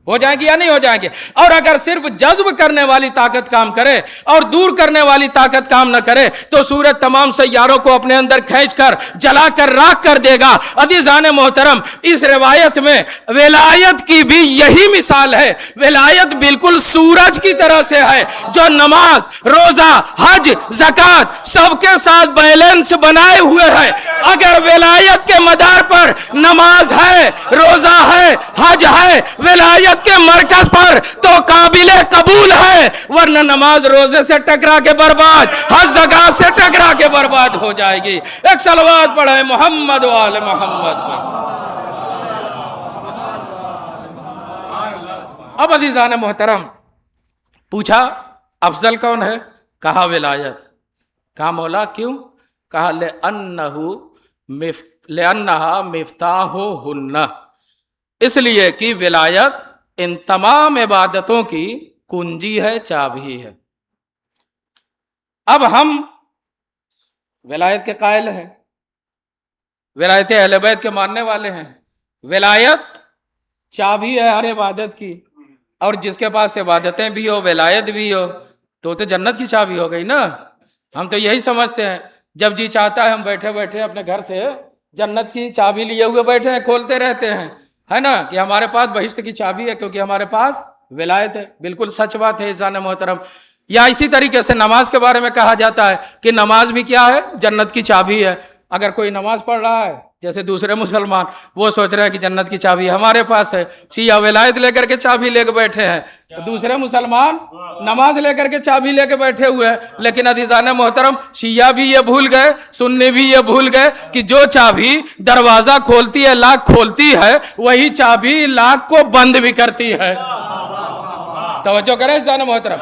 یا نہیں ہو جائیں گے؟ اور اگر صرف جذب کرنے والی طاقت کام کرے اور دور کرنے والی طاقت کام نہ کرے تو سورج تمام سیاروں کو اپنے اندر کھینچ کر جلا کر راکھ کر دے گا۔ عزیزان محترم، اس روایت میں ولایت کی بھی یہی مثال ہے۔ ولایت بالکل سورج کی طرح سے ہے جو نماز، روزہ، حج، زکوٰۃ سب کے ساتھ بیلنس بنائے ہوئے ہے۔ اگر ولایت کے مدار پر نماز ہے، روزہ ہے، حج ہے، ولایت کے مرکز پر تو قابل قبول ہے، ورنہ نماز روزے سے ٹکرا کے برباد، حج زکوٰۃ سے ٹکرا کے برباد ہو جائے گی۔ ایک صلوات پڑھیں محمد و آل محمد پر۔ اب عزیزان محترم، پوچھا افضل کون ہے؟ کہا ولایت۔ کہا مولا کیوں؟ کہا لأنہا مفتاحہن، اس لیے کہ ولایت ان تمام عبادتوں کی کنجی ہے، چابی ہے۔ اب ہم ولایت کے قائل ہیں، ولایت اہل بیت کے ماننے والے ہیں۔ ولایت چابی ہے ہر عبادت کی، اور جس کے پاس عبادتیں بھی ہو، ولایت بھی ہو، تو جنت کی چابی ہو گئی نا۔ ہم تو یہی سمجھتے ہیں، جب جی چاہتا ہے ہم بیٹھے بیٹھے اپنے گھر سے جنت کی چابی لیے ہوئے بیٹھے ہیں، کھولتے رہتے ہیں، ہے نا، کہ ہمارے پاس بہشت کی چابی ہے کیونکہ ہمارے پاس ولایت ہے۔ بالکل سچ بات ہے عزیزان محترم۔ یا اسی طریقے سے نماز کے بارے میں کہا جاتا ہے کہ نماز بھی کیا ہے؟ جنت کی چابی ہے۔ اگر کوئی نماز پڑھ رہا ہے جیسے دوسرے مسلمان، وہ سوچ رہے ہیں کہ جنت کی چابی ہمارے پاس ہے، شیعہ ولایت لے کر کے چابی لے کے بیٹھے ہیں، دوسرے مسلمان نماز لے کر کے چابی لے کے بیٹھے ہوئے ہیں۔ لیکن عزیزان محترم، شیعہ بھی یہ بھول گئے، سنی بھی یہ بھول گئے کہ جو چابی دروازہ کھولتی ہے، لاک کھولتی ہے، وہی چابی لاک کو بند بھی کرتی ہے۔ توجہ کریں عزیزان محترم،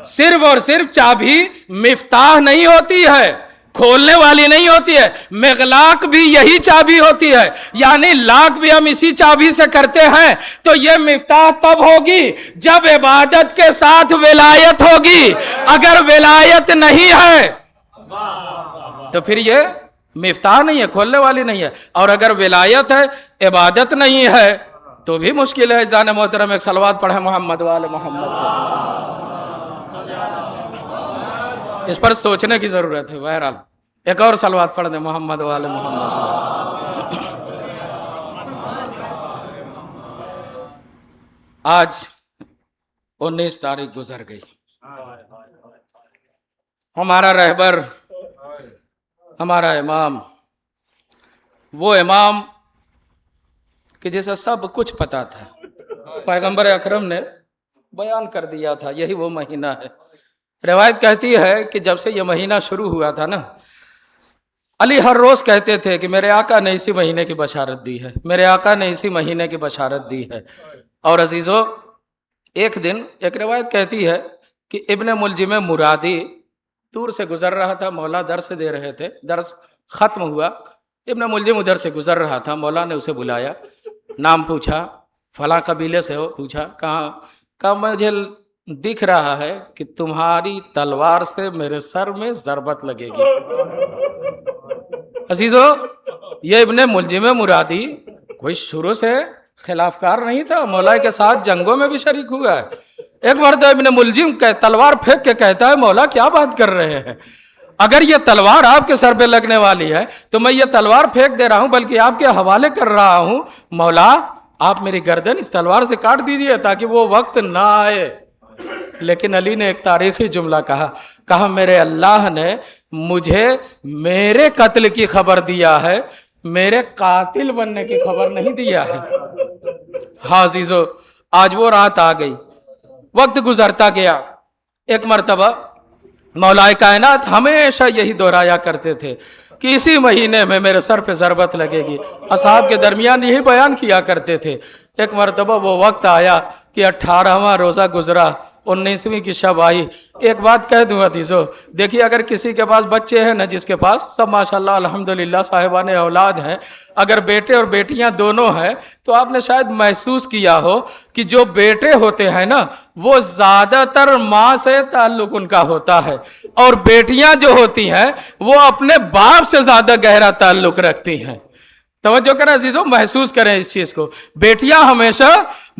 صرف اور صرف چابی مفتاح نہیں ہوتی ہے، کھولنے والی نہیں ہوتی ہے، مغلاق بھی یہی چابی ہوتی ہے، یعنی لاک بھی ہم اسی چابی سے کرتے ہیں۔ تو یہ مفتاح تب ہوگی جب عبادت کے ساتھ ولایت ہوگی، اگر ولایت نہیں ہے تو پھر یہ مفتاح نہیں ہے، کھولنے والی نہیں ہے، اور اگر ولایت ہے عبادت نہیں ہے تو بھی مشکل ہے۔ جان محترم ایک صلوات پڑھیں محمد وآل محمد پر، اس پر سوچنے کی ضرورت ہے۔ بہرحال ایک اور صلوات پڑھ دیں محمد وآل محمد پر۔ آج 19 تاریخ گزر گئی، ہمارا رہبر، ہمارا امام، وہ امام کہ جسے سب کچھ پتا تھا، پیغمبر اکرم نے بیان کر دیا تھا یہی وہ مہینہ ہے۔ روایت کہتی ہے کہ جب سے یہ مہینہ شروع ہوا تھا نا، علی ہر روز کہتے تھے کہ میرے آقا نے اسی مہینے کی بشارت دی ہے، میرے آقا نے اسی مہینے کی بشارت دی ہے۔ اور عزیزو، ایک دن ایک روایت کہتی ہے کہ ابن ملجم مرادی دور سے گزر رہا تھا، مولا درس دے رہے تھے، درس ختم ہوا، ابن ملجم ادھر سے گزر رہا تھا، مولا نے اسے بلایا، نام پوچھا، فلاں قبیلے سے ہو؟ پوچھا کہاں؟ کہا مجھے دکھ رہا ہے کہ تمہاری تلوار سے میرے سر میں ضربت لگے گی۔ عزیزو، یہ ابن ملجم مرادی کوئی شروع سے خلاف کار نہیں تھا، مولا کے ساتھ جنگوں میں بھی شریک ہوا ہے۔ ایک مرتبہ ابن ملجم تلوار پھینک کے کہتا ہے مولا کیا بات کر رہے ہیں، اگر یہ تلوار آپ کے سر پہ لگنے والی ہے تو میں یہ تلوار پھینک دے رہا ہوں، بلکہ آپ کے حوالے کر رہا ہوں، مولا آپ میری گردن اس تلوار سے کاٹ دیجئے تاکہ وہ وقت نہ آئے۔ لیکن علی نے ایک تاریخی جملہ کہا میرے اللہ نے مجھے میرے قتل کی خبر دیا ہے، میرے قاتل بننے کی خبر نہیں دیا ہے۔ ہاں عزیزو، آج وہ رات آ گئی، وقت گزرتا گیا۔ ایک مرتبہ مولا کائنات ہمیشہ یہی دہرایا کرتے تھے کہ اسی مہینے میں میرے سر پہ ضربت لگے گی، اصحاب کے درمیان یہی بیان کیا کرتے تھے۔ ایک مرتبہ وہ وقت آیا کہ 18واں روزہ گزرا، 19ویں کی شب آئی۔ ایک بات کہہ دوں عزیزو، دیکھیے اگر کسی کے پاس بچے ہیں نا، جس کے پاس سب ماشاءاللہ الحمدللہ صاحبان اولاد ہیں، اگر بیٹے اور بیٹیاں دونوں ہیں تو آپ نے شاید محسوس کیا ہو کہ جو بیٹے ہوتے ہیں نا وہ زیادہ تر ماں سے تعلق ان کا ہوتا ہے، اور بیٹیاں جو ہوتی ہیں وہ اپنے باپ سے زیادہ گہرا تعلق رکھتی ہیں۔ توجہ کریں عزیزو، محسوس کریں اس چیز کو، بیٹیاں ہمیشہ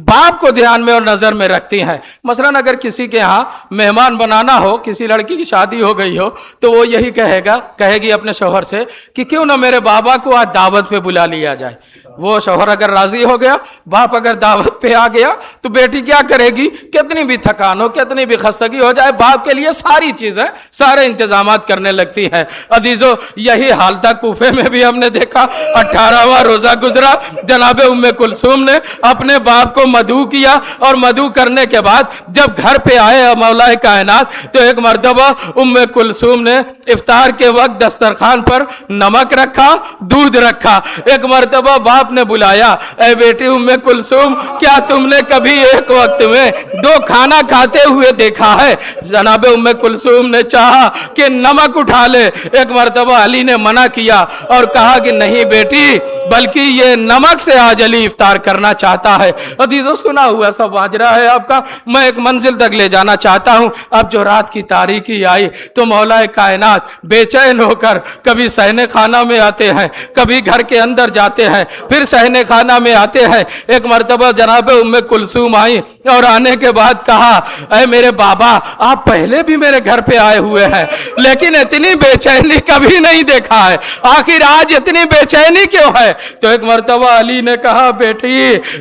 باپ کو دھیان میں اور نظر میں رکھتی ہیں۔ مثلا اگر کسی کے ہاں مہمان بنانا ہو، کسی لڑکی کی شادی ہو گئی ہو تو وہ یہی کہے گی اپنے شوہر سے کہ کیوں نہ میرے بابا کو آج دعوت پہ بلا لیا جائے۔ وہ شوہر اگر راضی ہو گیا، باپ اگر دعوت پہ آ گیا تو بیٹی کیا کرے گی؟ کتنی بھی تھکان ہو، کتنی بھی خستگی ہو جائے، باپ کے لیے ساری چیزیں، سارے انتظامات کرنے لگتی ہیں۔ عزیزو، یہی حال تھا کوفے میں بھی ہم نے دیکھا۔ 18واں روزہ گزرا، جناب ام کلثوم نے اپنے باپ کو مدعو کیا، اور مدعو کرنے کے بعد جب گھر پہ آئے مولا کائنات تو ایک مرتبہ ام کلثوم نے افطار کے وقت دسترخوان پر نمک رکھا، دودھ رکھا۔ ایک مرتبہ باپ نے بلایا، اے بیٹی ام کلثوم، کیا تم نے کبھی ایک وقت میں 2 کھانا کھاتے ہوئے دیکھا ہے؟ جناب ام کلثوم نے چاہا کہ نمک اٹھا لے، ایک مرتبہ علی نے منع کیا اور کہا کہ نہیں بیٹی، بلکہ یہ نمک سے آج علی افطار کرنا چاہتا ہے۔ عزیزو، سنا ہوا سب ماجرا ہے آپ کا، میں ایک منزل تک لے جانا چاہتا ہوں۔ اب جو رات کی تاریکی آئی تو مولا کائنات بے چین ہو کر کبھی صحن خانہ میں آتے ہیں، کبھی گھر کے اندر جاتے ہیں، پھر صحن خانہ میں آتے ہیں۔ ایک مرتبہ جناب ام کلثوم آئی اور آنے کے بعد کہا، اے میرے بابا، آپ پہلے بھی میرے گھر پہ آئے ہوئے ہیں لیکن اتنی بے چینی کبھی نہیں دیکھا ہے، آخر آج اتنی بے چینی کیوں ہے؟ تو ایک مرتبہ علی نے کہا، بیٹی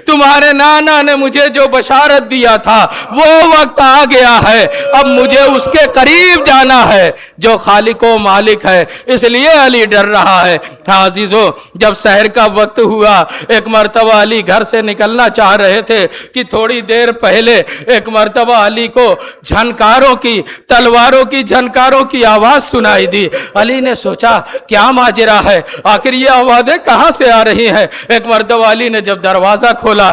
تمہارے نانا نے مجھے جو بشارت دیا تھا وہ وقت آ گیا ہے، اب مجھے اس کے قریب جانا ہے جو خالق و مالک ہے، اس لیے علی ڈر رہا ہے۔ ہاں عزیزو، جب سحر کا وقت ہوا، ایک مرتبہ علی گھر سے نکلنا چاہ رہے تھے کہ تھوڑی دیر پہلے ایک مرتبہ علی کو جھنکاروں کی، تلواروں کی جھنکاروں کی آواز سنائی دی۔ علی نے سوچا کیا ماجرا ہے، آخر یہ آوازیں کہاں سے آ رہی ہیں؟ ایک مرتبہ علی نے جب دروازہ کھولا،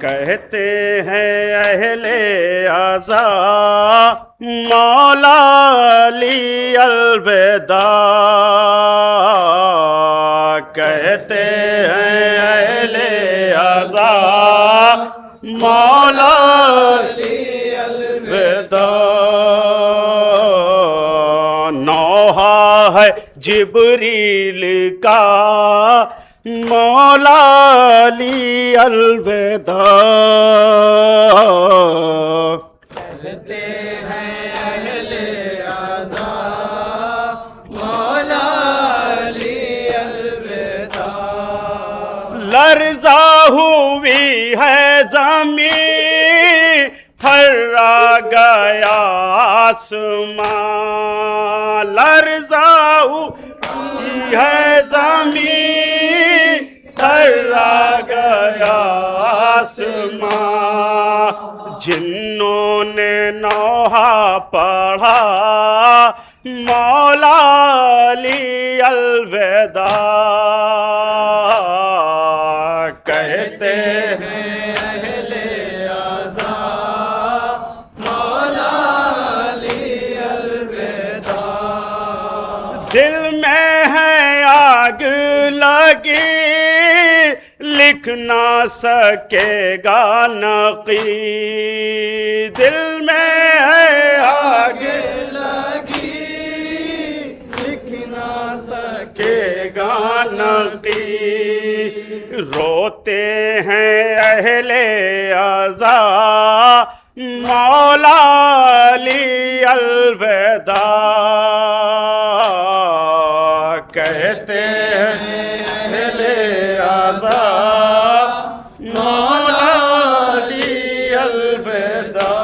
کہتے ہیں اہل عزا مولا علی الوداع، کہتے ہیں اہل عزا مولا علی الوداع، نوحہ ہے جبریل کا مولا علی الوداع، کہتے ہیں اہل عزا مولا علی الوداع، لرزا ہوئی ہے زمین تھرا گیا آسمان، لرزا ہوئی ہے زمین تھرا گیا آسمان، جنوں نے نوحہ پڑھا مولا علی الوداع، کہتے ہیں اہل عزا مولا علی الوداع، دل میں ہے آگ لگی لکھ نہ سکے گا نقی، دل میں ہے آگ لگی لکھ نہ سکے گا نقی، روتے ہیں اہل عزا مولا علی الوداع، کہتے ہیں اہل عزا مولا علی الوداع،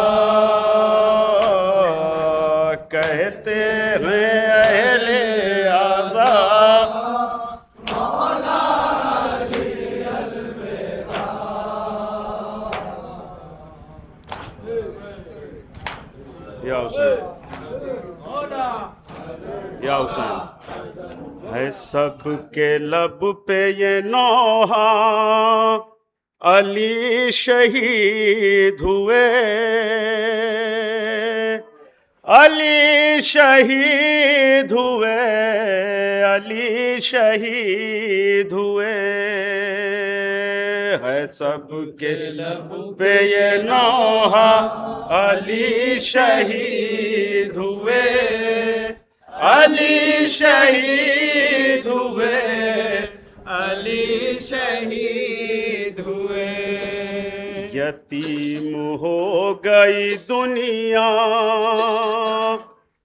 کہتے ہیں اہل عزا یا حسین یا حسین، ہے سب کے لب پہ یہ نوحہ علی شہید ہوئے، علی شہید ہوئے، علی شہید ہوئے، ہے سب کے لب پہ یہ نوحہ علی شہید ہوئے، علی شہید ہوئے، علی شہید ہوئے، یتیم ہو گئی دنیا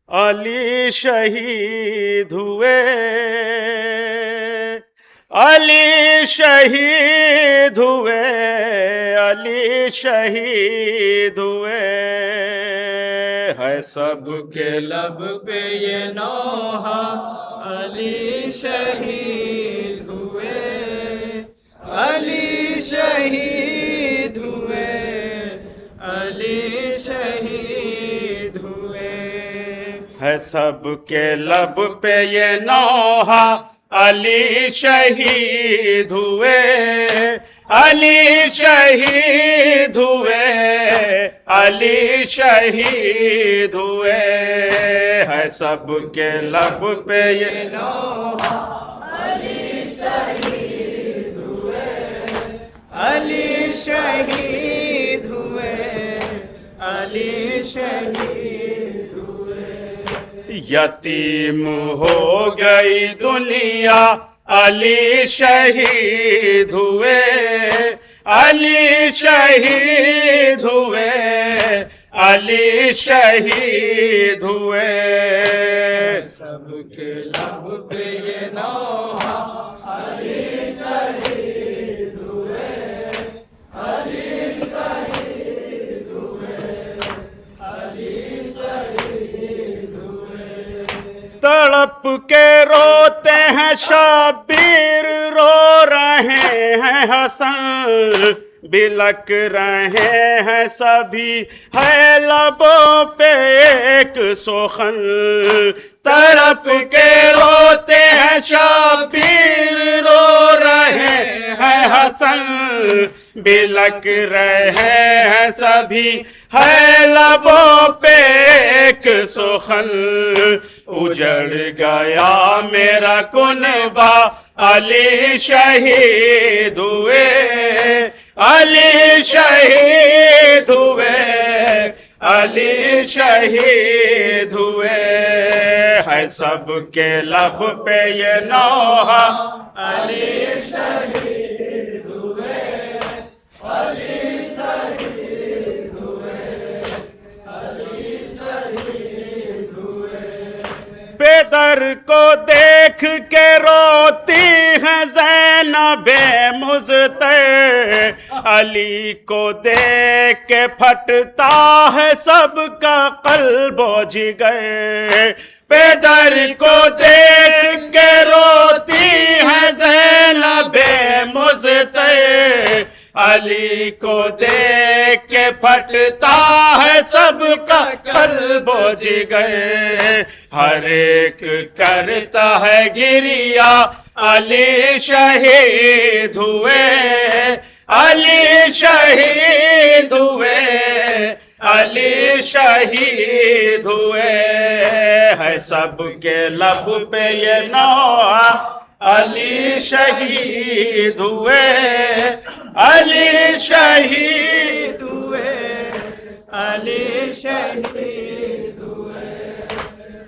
علی شہید ہوئے، علی شہید ہوئے، علی شہید ہوئے، ہے سب کے لب پہ یہ نوحہ علی شہید ہوئے، علی شہید ہوئے، علی شہید ہوئے، ہے سب کے لب پہ یہ نوحہ علی شہید ہوئے، علی شہید ہوئے، علی شہید ہوئے، ہے سب کے لب پہ یہ نوحہ علی شہید ہوئے، علی شہید ہوئے، علی شہید ہوئے، یتیم ہو گئی دنیا علی شہید ہوئے، علی شہید ہوئے، علی شہید ہوئے، سب کے لب پہ یہ نوحہ علی شہید ہوئے، علی شہید ہوئے، علی شہید ہوئے، تڑپ کے روتے ہیں شبیر، رو رہے ہیں حسن بلک رہے ہیں سبھی ہے لبوں پہ ایک سخن تڑپ کے روتے ہیں شبیر رو رہے ہیں حسن بلک رہے ہیں سبھی ہے لبوں پہ ایک سخن اجڑ گیا میرا کنبہ علی شہید ہوئے علی شہید ہوئے علی شہید ہوئے ہے سب کے لب پہ یہ نوحہ علی شہید ہوئے علی شہید ہوئے علی شہید ہوئے پیدر کو دیکھ کے روتی ہیں زینب مضطر علی کو دیکھ کے پھٹتا ہے سب کا قلب و جگر پیدر کو دیکھ کے روتی ہے زینب مضطر علی کو دیکھ کے پھٹتا ہے سب کا قلب و جگر ہر ایک کرتا ہے گریا علی شہید ہوئے علی شہید ہوئے علی شہید ہوئے ہے سب کے لب پہ یہ نوحہ علی شہید ہوئے علی شہید ہوئے علی شہید ہوئے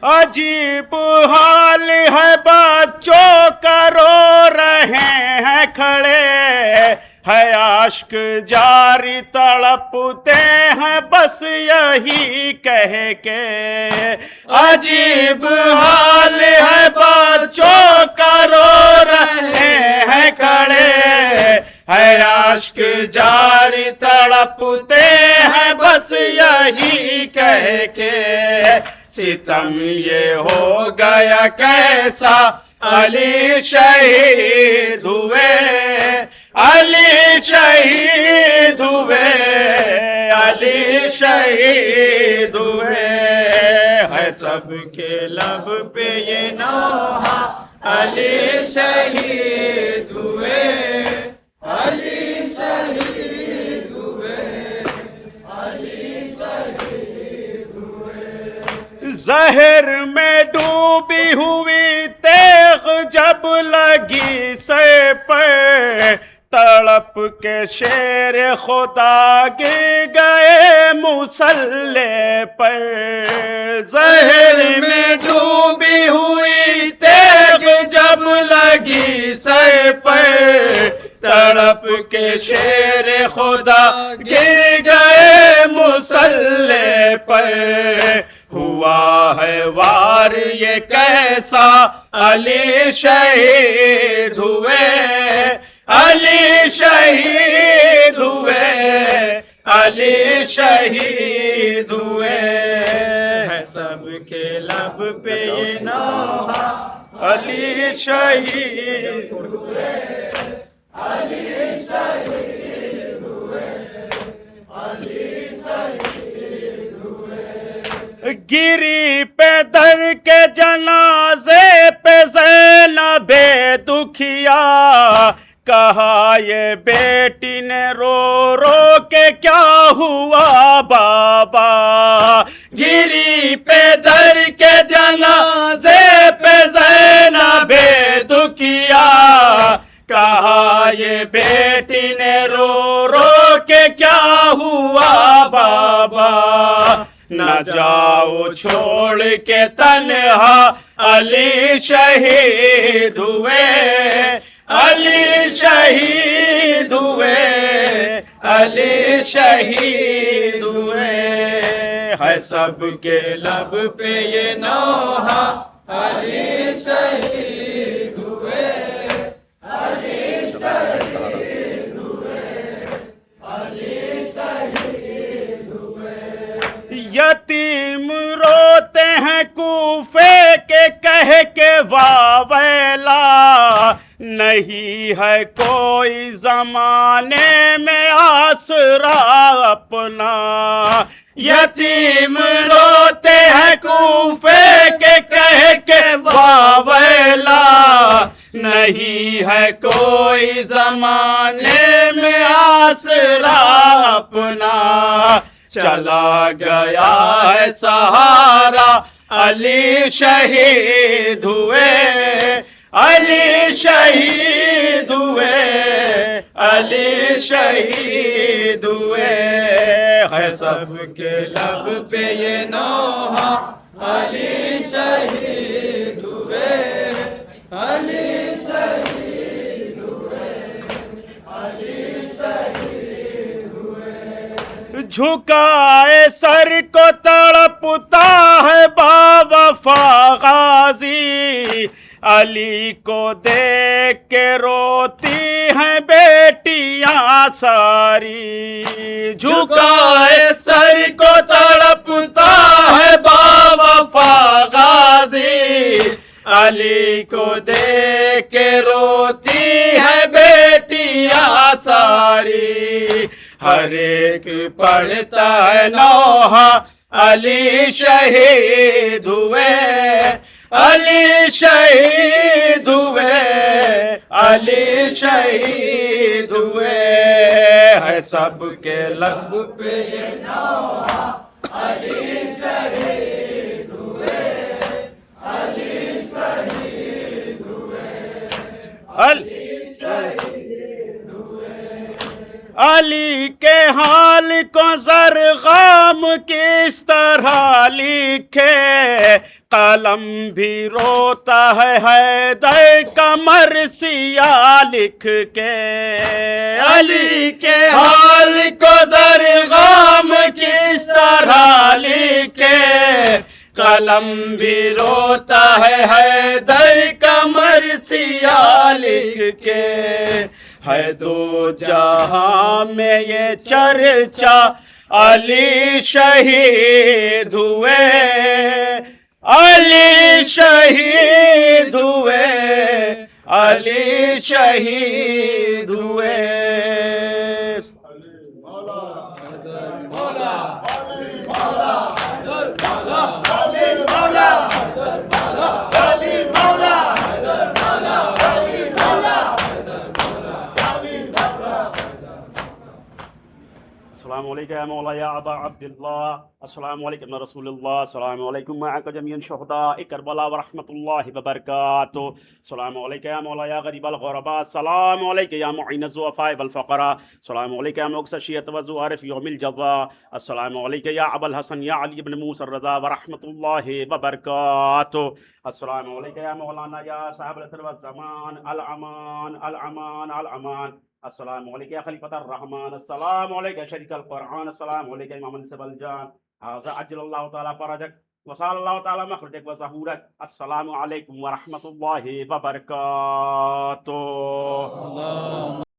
عجیب حال ہے بچوں کا رو رہے ہیں کھڑے ہے عاشق جاری تڑپتے ہیں بس یہی کہہ کے عجیب حال ہے بچوں کا رو رہے ہیں کھڑے ہے عاشق جاری تڑپتے ہیں بس یہی کہہ کے ستم یہ ہو گیا کیسا علی شہید ہوئے علی شہید ہوئے علی شہید ہوئے ہے سب کے لب پہ یہ نوحہ علی شہید ہوئے علی شہید ہوئے علی شہید ہوئے زہر میں ڈوبی ہوئی تیغ جب لگی سر پر تڑپ کے شیر خدا گر گئے مصلے پر زہر میں ڈوبی ہوئی تیغ جب لگی سر پر تڑپ کے شیر خدا گر گئے مصلے پر ہوا ہے وار یہ کیسا علی شہید ہوئے علی شہید ہوئے علی شہید ہوئے ہے سب کے لب پہ یہ نوحہ علی شہید ہوئے علی شہید ہوئے علی شہید ہوئے گری پہ در کے جنازے پہ زینب دکھیا کہا یہ بیٹی نے رو رو کے کیا ہوا بابا گری پہ در کے جنازے پہ زینب دکھیا کہا یہ بیٹی نے رو رو کے کیا ہوا بابا نہ جاؤ چھوڑ کے تنہا علی شہید ہوئے علی شہید ہوئے علی شہید ہوئے ہے سب کے لب پہ یہ نوحہ علی شہید ہوئے علی شہید ہوئے علی شہید ہوئے یتیم روتے ہیں کوفے کے کہہ کے واہ ویلا نہیں ہے کوئی زمانے میں آسرا اپنا، یتیم روتے ہیں کوفے کے کہہ کے واویلا، نہیں ہے کوئی زمانے میں آسرا اپنا، چلا گیا ہے سہارا علی شہید ہوئے، علی شہید ہوئے، علی شہید ہوئے، ہے سب کے لب پہ یہ نوحہ علی شہید ہوئے، علی شہید ہوئے، علی شہید ہوئے، جھکائے سر کو تڑپتا ہے باوفا غازی، علی کو دیکھ کے روتی ہیں بیٹیاں ساری، جھکائے سر کو تڑپتا ہے باوفا غازی، علی کو دیکھ کے روتی ہیں بیٹیاں ساری، ہر ایک پڑھتا ہے نوحہ علی شہید ہوئے، علی شہید ہوئے، علی شہید ہوئے، ہے سب کے لب پہ یہ نوحہ علی شہید ہوئے، علی شہید ہوئے، علی شہید ہوئے، علی کے حال کو زرغام کس طرح لکھے، قلم بھی روتا ہے حیدر کا مرثیہ لکھ کے، علی کے حال کو زرغام کس طرح لکھے، قلم بھی روتا ہے حیدر کا مرثیہ لکھ کے، ہے دو جہاں میں یہ چرچا علی شہید ہوئے، علی شہید ہوئے، علی شہید ہوئے، السلام علیکم یا مولا یا ابا عبداللہ، السلام علیکم رسول اللہ، السلام علیکم معک جميع شہداء کربلا ورحمۃ اللہ وبرکاتہ، السلام علیکم یا مولا یا غریب الغرباء، السلام علیکم یا معین الضعفاء والفقراء، السلام علیکم یا موقظ الشیعة والزوار فی یوم الجزاء، السلام علیکم یا ابا الحسن یا علی بن موسیٰ الرضا ورحمۃ اللہ وبرکاتہ، السلام علیکم یا مولانا یا صاحب العصر والزمان، الامان الامان الامان، السلام علیکم یا خلیفۃ الرحمن، السلام علیکم شریک القرآن، السلام علیکم امام منصب الجان، هذا عجل اللہ تعالی فرجک وصال اللہ تعالی مخرجک وظہورک، السلام علیکم ورحمۃ اللہ وبرکاتہ۔